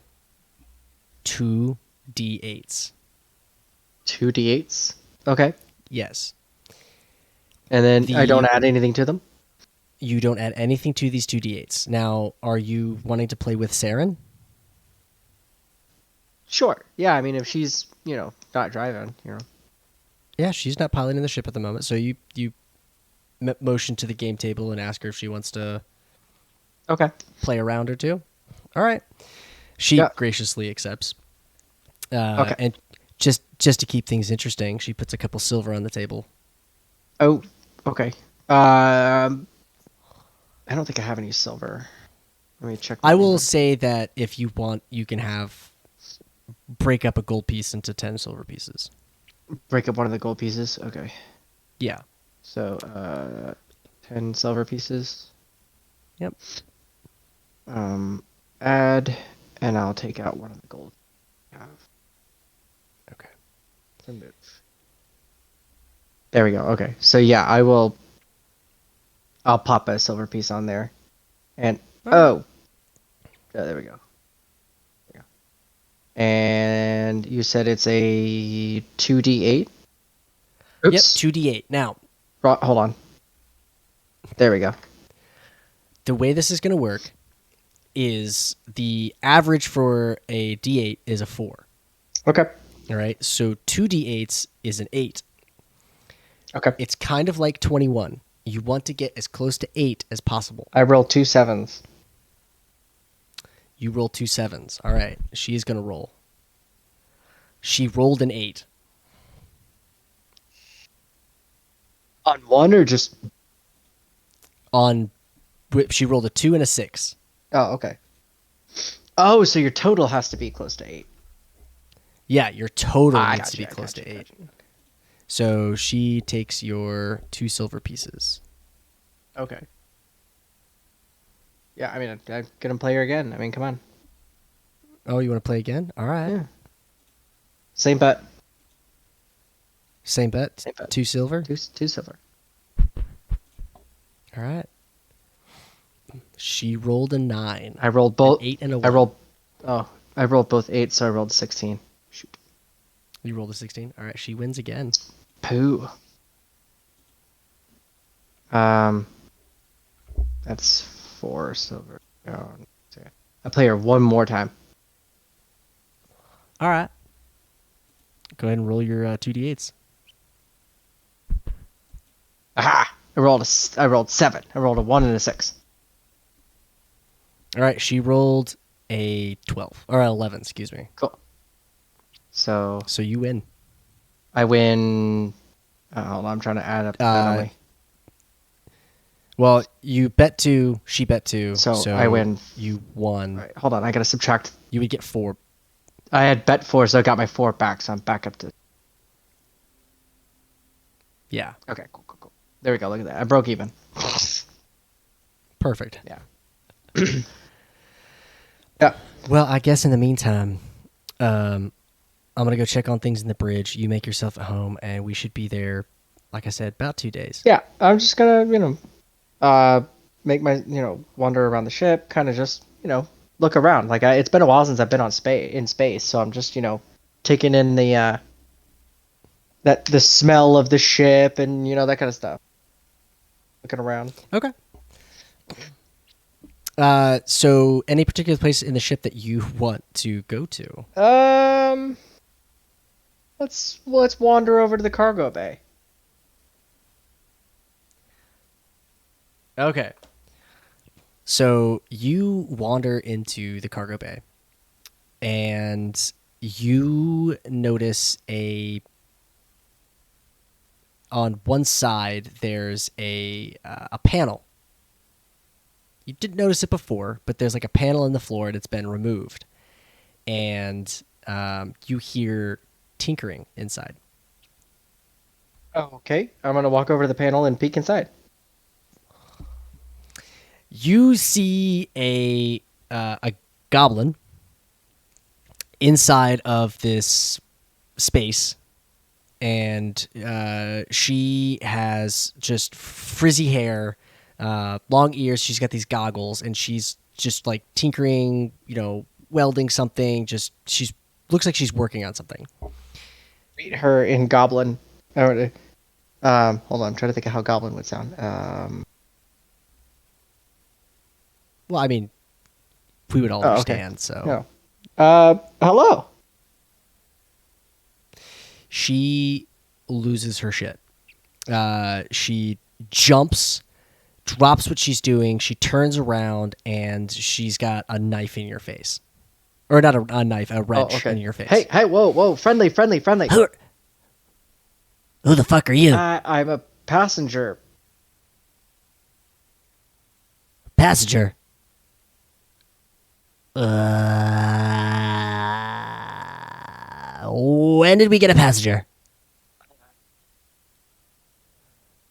2d8s. 2d8s. Okay, Yes. and then I don't The add anything to them. You don't add anything to these 2d8s. Now, are you wanting to play with Saren? Sure. Yeah, I mean, if she's not driving, Yeah, she's not piloting the ship at the moment. So you motion to the game table and ask her if she wants to Okay. play a round or two. All right. She Yeah. graciously accepts. Okay. And just to keep things interesting, she puts a couple silver on the table. Oh, okay. I don't think I have any silver. Let me check. I will say that if you want, you can break up a gold piece into 10 silver pieces. Break up one of the gold pieces. Okay. Yeah. So, 10 silver pieces. Yep. Add, and I'll take out one of the gold. Okay. Remove. There we go. Okay. So yeah, I'll pop a silver piece on there. And oh, there we go. And you said it's a 2d8? Yep, Oops. 2d8. Now, Hold on. There we go. the way this is going to work is the average for a d8 is a 4. Okay. All right. So 2d8s is an 8. Okay. It's kind of like 21. You want to get as close to 8 as possible. I rolled 2 7s. You roll 2 7s. All right. She is going to roll. She rolled an 8. On one or just? She rolled a 2 and a 6. Oh, okay. Oh, so your total has to be close to 8. Yeah, your total I needs to be gotcha, close to 8. gotcha. So she takes your 2 silver pieces. Okay. Yeah, I mean, I'm gonna play her again. I mean, come on. Oh, you want to play again? All right. Yeah. Same bet. Same bet. Same bet. 2 silver. Two silver. All right. She rolled a 9. I rolled both. An 8 and a 1. I rolled both 8, so I rolled 16. Shoot. You rolled a 16. All right. She wins again. Pooh. That's 4 silver. Oh, okay. I play her one more time. All right. Go ahead and roll your 2d8s. Aha! I rolled 7. I rolled a 1 and a 6. All right, she rolled a 12 or 11, excuse me. Cool. So So you win. I win. Hold on, I'm trying to add up the Uh, penalty. Well, you bet 2, she bet 2, So so I win. you won. All right, hold on. I gotta subtract. You would get 4. I had bet 4, so I got my 4 back. So I'm back up to. Yeah, Okay, cool. There we go. Look at that. I broke even. perfect. Yeah. Yeah. Well, I guess in the meantime, I'm gonna go check on things in the bridge. You make yourself at home, and we should be there. Like I said, about 2 days. Yeah. I'm just gonna, make my, wander around the ship, kind of just, look around. Like it's been a while since I've been in space, so I'm just, taking in the the smell of the ship and that kind of stuff. Looking around. Okay. So any particular place in the ship that you want to go to? Let's wander over to the cargo bay. Okay. So you wander into the cargo bay, and you notice on one side there's a panel. You didn't notice it before, but there's like a panel in the floor and it's been removed, and you hear tinkering inside. Oh, okay. I'm gonna walk over to the panel and peek inside. You see a goblin inside of this space, and she has just frizzy hair, long ears. She's got these goggles, and she's just like tinkering, welding something. She's looks like she's working on something. Read her in Goblin. Hold on. I'm trying to think of how Goblin would sound. Well, I mean, we would all Oh, okay. understand. So No. Hello. she loses her shit. She jumps, drops what she's doing. She turns around, and she's got a knife in your face, or not a knife, a wrench okay. in your face. Hey, whoa, friendly. Who the fuck are you? I'm a passenger. Passenger. When did we get a passenger?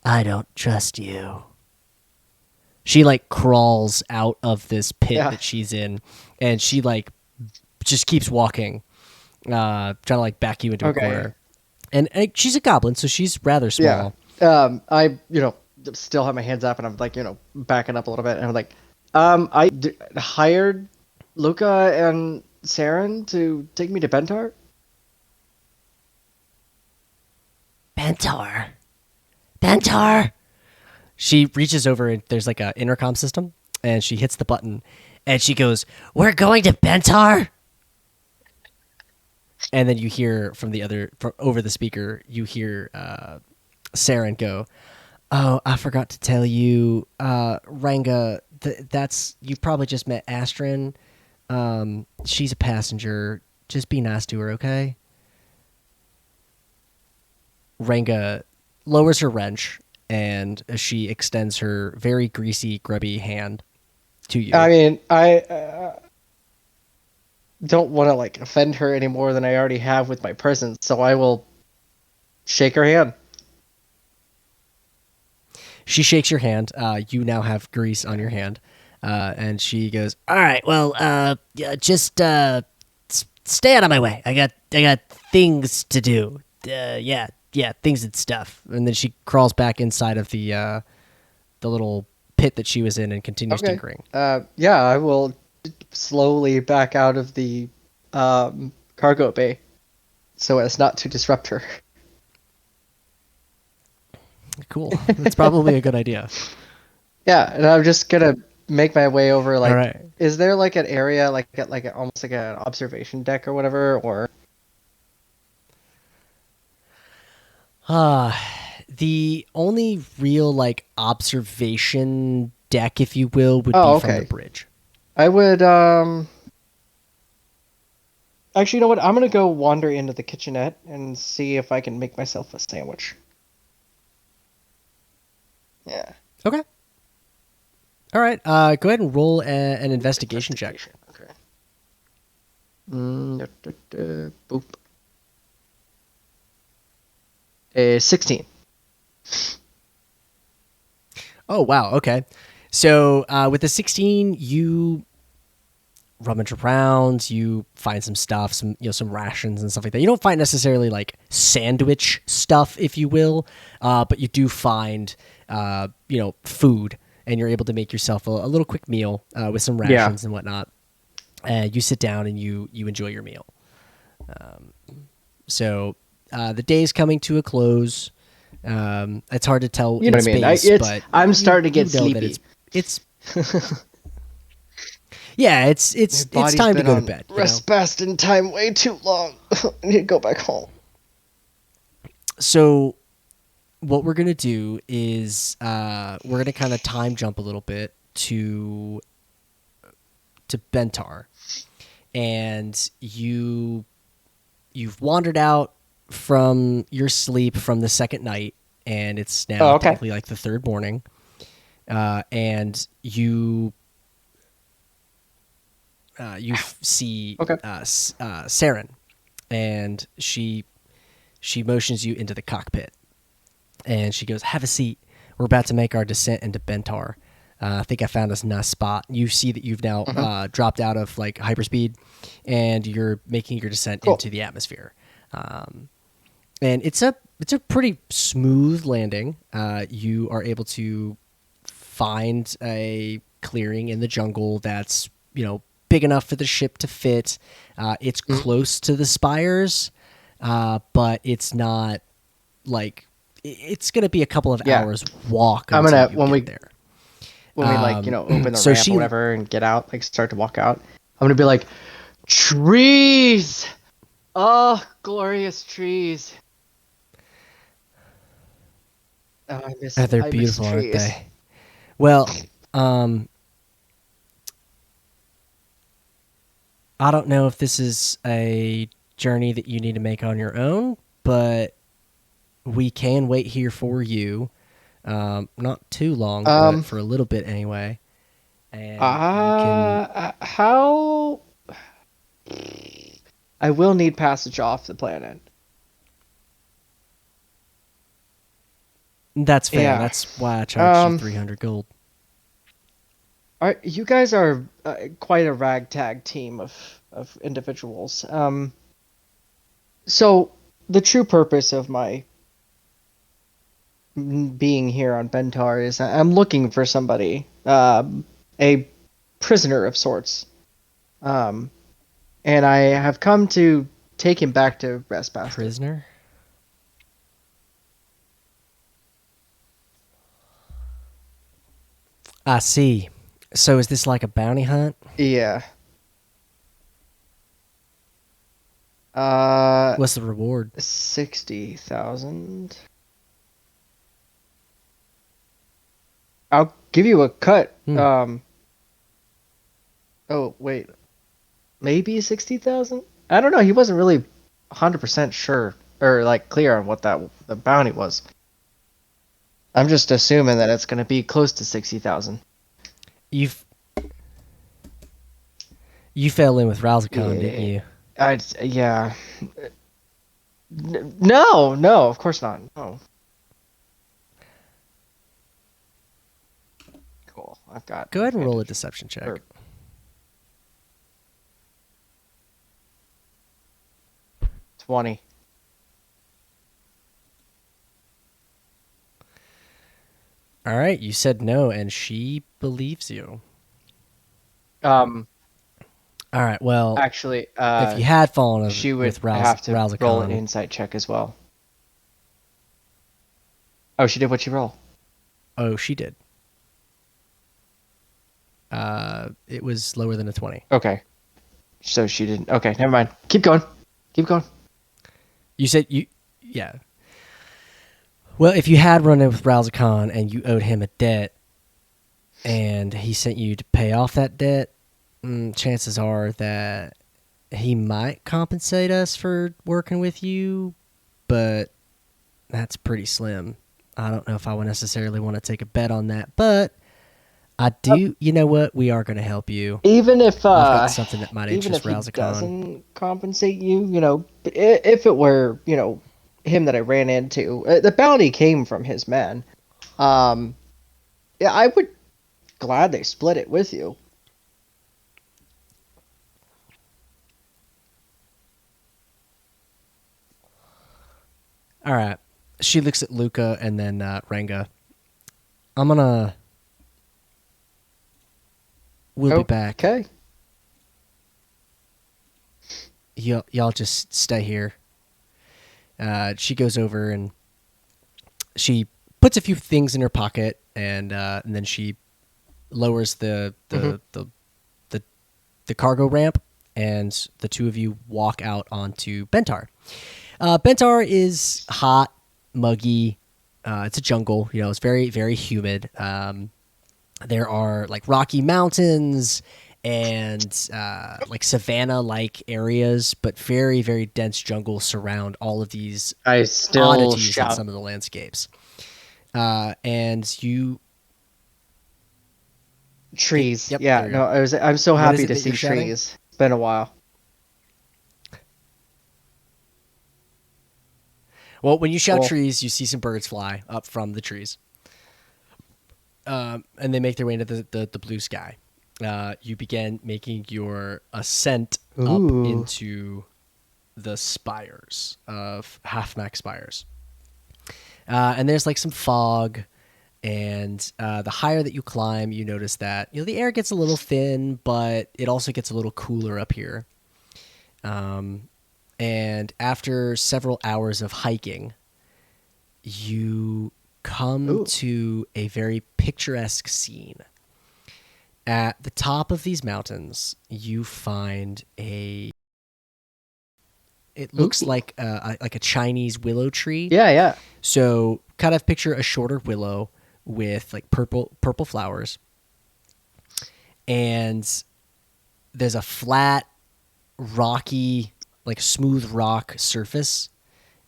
I don't trust you. She like crawls out of this pit Yeah. that she's in, and she like just keeps walking, trying to like back you into a Okay. corner. And she's a goblin, so she's rather small. Yeah. I still have my hands up, and I'm like backing up a little bit, and I'm like, hired Luca and Saren to take me to Bentar. Bentar. Bentar. She reaches over, and there's like an intercom system, and she hits the button, And she goes, "We're going to Bentar?" and then you hear from over the speaker, you hear Saren go, "Oh, I forgot to tell you, Ranga. That's you probably just met Astrin. She's a passenger. Just be nice to her, okay?" Ranga lowers her wrench, and she extends her very greasy, grubby hand to you. I mean, I don't want to like offend her any more than I already have with my presence, so I will shake her hand. She shakes your hand. You now have grease on your hand, and she goes, All right. Well, just stay out of my way. I got things to do. Yeah, things and stuff. and then she crawls back inside of the little pit that she was in and continues tinkering. Yeah, I will slowly back out of the cargo bay so as not to disrupt her. Cool. That's probably a good idea. Yeah, and I'm just gonna make my way over. Like, All right. is there like an area almost like an observation deck or whatever, or? The only real like observation deck, if you will, would Oh, be from okay. the bridge. I would actually, you know what? I'm gonna go wander into the kitchenette and see if I can make myself a sandwich. Yeah. Okay. All right. Go ahead and roll an investigation check. Okay. Boop. 16. Oh wow. Okay. So with the 16, you rummage around, you find some stuff, some rations and stuff like that. You don't find necessarily like sandwich stuff, if you will, but you do find food, and you're able to make yourself a little quick meal with some rations and whatnot. You sit down and you enjoy your meal. So the day's coming to a close. It's hard to tell You know in what I mean? space, but I'm starting to get you know that sleepy. it's yeah, it's time to go to bed. Rest in time way too long. I need to go back home. So what we're gonna do is we're gonna kind of time jump a little bit to Bentar, and you've wandered out from your sleep from the second night, and it's now technically like the third morning, and you see Saren, and she motions you into the cockpit, and she goes, "Have a seat. We're about to make our descent into Bentar. I think I found this nice spot." You see that you've now dropped out of like hyperspeed, and you're making your descent into the atmosphere. And it's a pretty smooth landing. You are able to find a clearing in the jungle that's big enough for the ship to fit. It's close to the spires, but it's not like it's going to be a couple of hours walk. I'm gonna when we get there. When we open the ramp or whatever and get out, like start to walk out, I'm gonna be like, trees, oh, glorious trees. Oh, they're beautiful, aren't they? Well, I don't know if this is a journey that you need to make on your own, but we can wait here for you. Not too long, but for a little bit anyway. And how? I will need passage off the planet. That's fair. Yeah. That's why I charged you 300 gold. You guys are quite a ragtag team of individuals. So the true purpose of my being here on Bentar is I'm looking for somebody, a prisoner of sorts, and I have come to take him back to Restbasket. Prisoner? I see. So is this like a bounty hunt? Yeah. What's the reward? 60,000. I'll give you a cut. Oh wait, maybe 60,000. I don't know. He wasn't really 100% sure or like clear on what the bounty was. I'm just assuming that it's going to be close to 60,000. You fell in with Ralzacon, didn't you? Yeah. No, of course not. No. Cool. I've got. Go ahead and roll a deception check. Sure. 20. All right, you said no, and she believes you. All right, well, actually, if you had fallen she would with have to Ralzacon, roll an insight check as well. Oh, she did. What'd she roll? Oh, she did. It was lower than a 20. Okay, so she didn't. Okay, never mind. Keep going. You said yeah. Well, if you had run in with Ralzacon and you owed him a debt, and he sent you to pay off that debt, chances are that he might compensate us for working with you, but that's pretty slim. I don't know if I would necessarily want to take a bet on that, but I do. You know what? We are going to help you. Even if I've got something that might even interest if he Razakon. doesn't compensate you, if it were, him that I ran into, the bounty came from his men. Um, yeah, I would gladly split it with you. All right. She looks at Luca and then Ranga. I'm gonna. We'll be back. Okay. Y'all just stay here. She goes over and she puts a few things in her pocket, and then she lowers the cargo ramp, and the two of you walk out onto Bentar. Bentar is hot, muggy. It's a jungle. It's very, very humid. There are like rocky mountains and like savanna-like areas, but very, very dense jungle surround all of these I still oddities in shout. some of the landscapes. And you Trees. Yep, Yeah, there you no, go. I'm so What is happy it to that see you're shouting? trees. It's been a while. Well, when you shout Cool. trees, you see some birds fly up from the trees, and they make their way into the blue sky. You begin making your ascent up Ooh. into the spires of half-max spires. And there's like some fog, and the higher that you climb, you notice that the air gets a little thin, but it also gets a little cooler up here. And after several hours of hiking, you come Ooh. to a very picturesque scene. At the top of these mountains, you find it looks Ooh. like a Chinese willow tree. Yeah, yeah. So kind of picture a shorter willow with like purple flowers. And there's a flat, rocky, like smooth rock surface.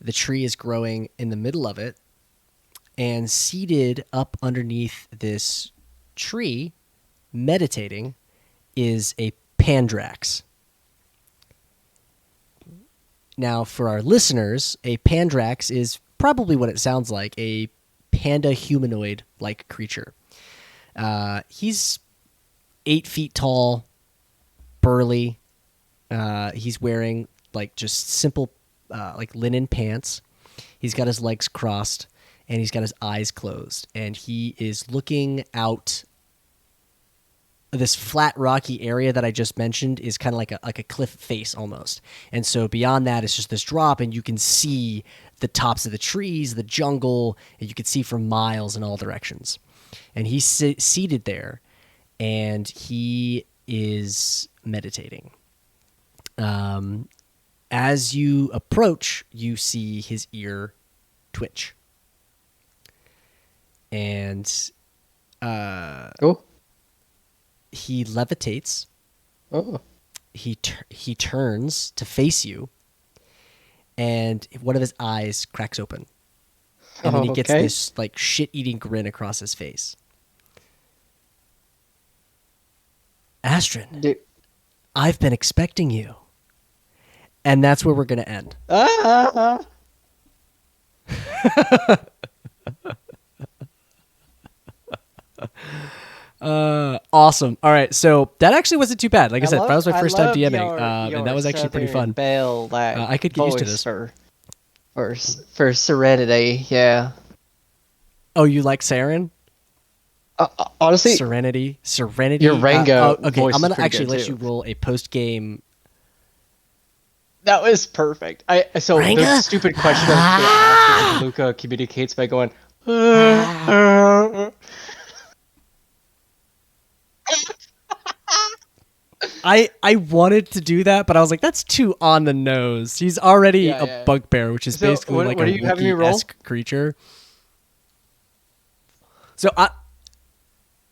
The tree is growing in the middle of it. And seated up underneath this tree, meditating, is a Pandrax. Now, for our listeners, a Pandrax is probably what it sounds like, a panda humanoid-like creature. He's 8 feet tall, burly. He's wearing like just simple like linen pants. He's got his legs crossed, and he's got his eyes closed, and he is looking out. This flat rocky area that I just mentioned is kind of like a cliff face almost, and so beyond that it's just this drop, and you can see the tops of the trees, the jungle, and you can see for miles in all directions. And he's seated there, and he is meditating. As you approach, you see his ear twitch, and Oh. he levitates. Oh. He turns to face you, and one of his eyes cracks open, and then he gets Okay. this like shit-eating grin across his face. Astrin, Dude. I've been expecting you, and that's where we're gonna end. Ah. Awesome. All right, so that actually wasn't too bad. Like I said, that was my I first time love DMing, and that was actually pretty Southern fun. Belle, I could get used to voice this. for Serenity. Yeah. Oh, you like Saren? Honestly, Serenity. your Ranga Okay, voice I'm is gonna pretty actually good, let too. you roll a post game. That was perfect. So Ranga? the stupid question I was gonna ask is if Luca communicates by going. I wanted to do that, but I was like, that's too on the nose. He's already Yeah, a yeah. bugbear, which is So, basically what- like what a are you having me roll? Wookiee-esque creature. So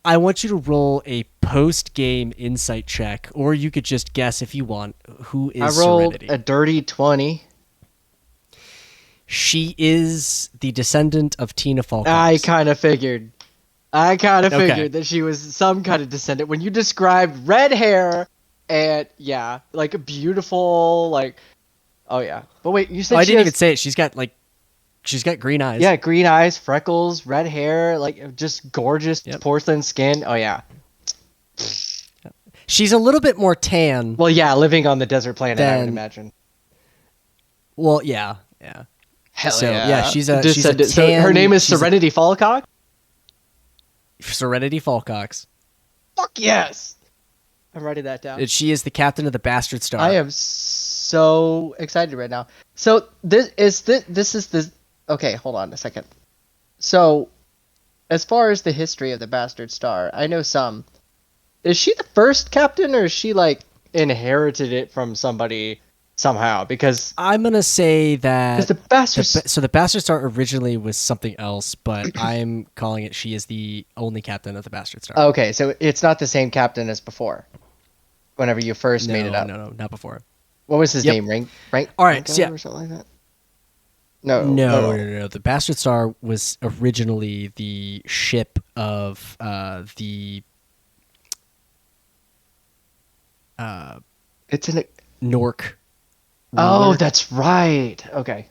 I want you to roll a post-game insight check, or you could just guess if you want who is I rolled Serenity. a dirty 20. She is the descendant of Tina Falcox. I kind of figured. Okay. That she was some kind of descendant. When you described red hair and yeah, like a beautiful, like, oh yeah. But wait, you said I she didn't has, even say it. She's got green eyes. yeah, green eyes, freckles, red hair, like just gorgeous Yep. porcelain skin. Oh yeah. She's a little bit more tan. Well, yeah, living on the desert planet, I would Then- imagine. Well, yeah. Hell So, yeah. yeah, she's a Descendant. So her tan- name is she's a- Serenity Falcock? Serenity Falcox. Fuck yes. I'm writing that down. She is the captain of the Bastard Star. I am so excited right now. So this is this. Okay, hold on a second. So, as far as the history of the Bastard Star, I know some. Is she the first captain, or is she like inherited it from somebody somehow? Because I'm gonna say that the Bastard. so the Bastard Star originally was something else, but I'm calling it she is the only captain of the Bastard Star. Okay, so it's not the same captain as before. Whenever you first made it up. No, not before. What was his Yep. name? Right? All right, so yeah. Or something like that. No. No. The Bastard Star was originally the ship of the It's an. Nork. Oh, ruler. that's right. Okay.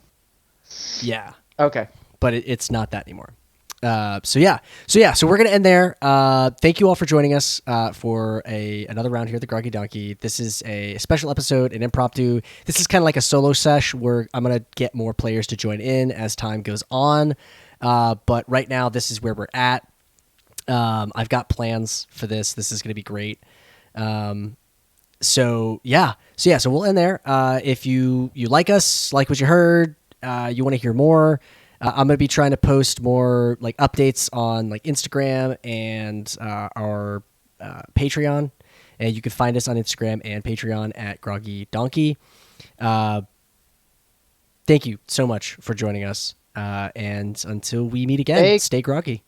Yeah, Okay. but it's not that anymore. So we're gonna end there. Thank you all for joining us for another round here at the Groggy Donkey. This is a special episode, an impromptu. This is kind of like a solo sesh where I'm gonna get more players to join in as time goes on. But right now, this is where we're at. I've got plans for this. This is gonna be great. So we'll end there. If you like us, like what you heard, you want to hear more. I'm gonna be trying to post more like updates on like Instagram and our Patreon, and you can find us on Instagram and Patreon at Groggy Donkey. Thank you so much for joining us, and until we meet again, stay groggy.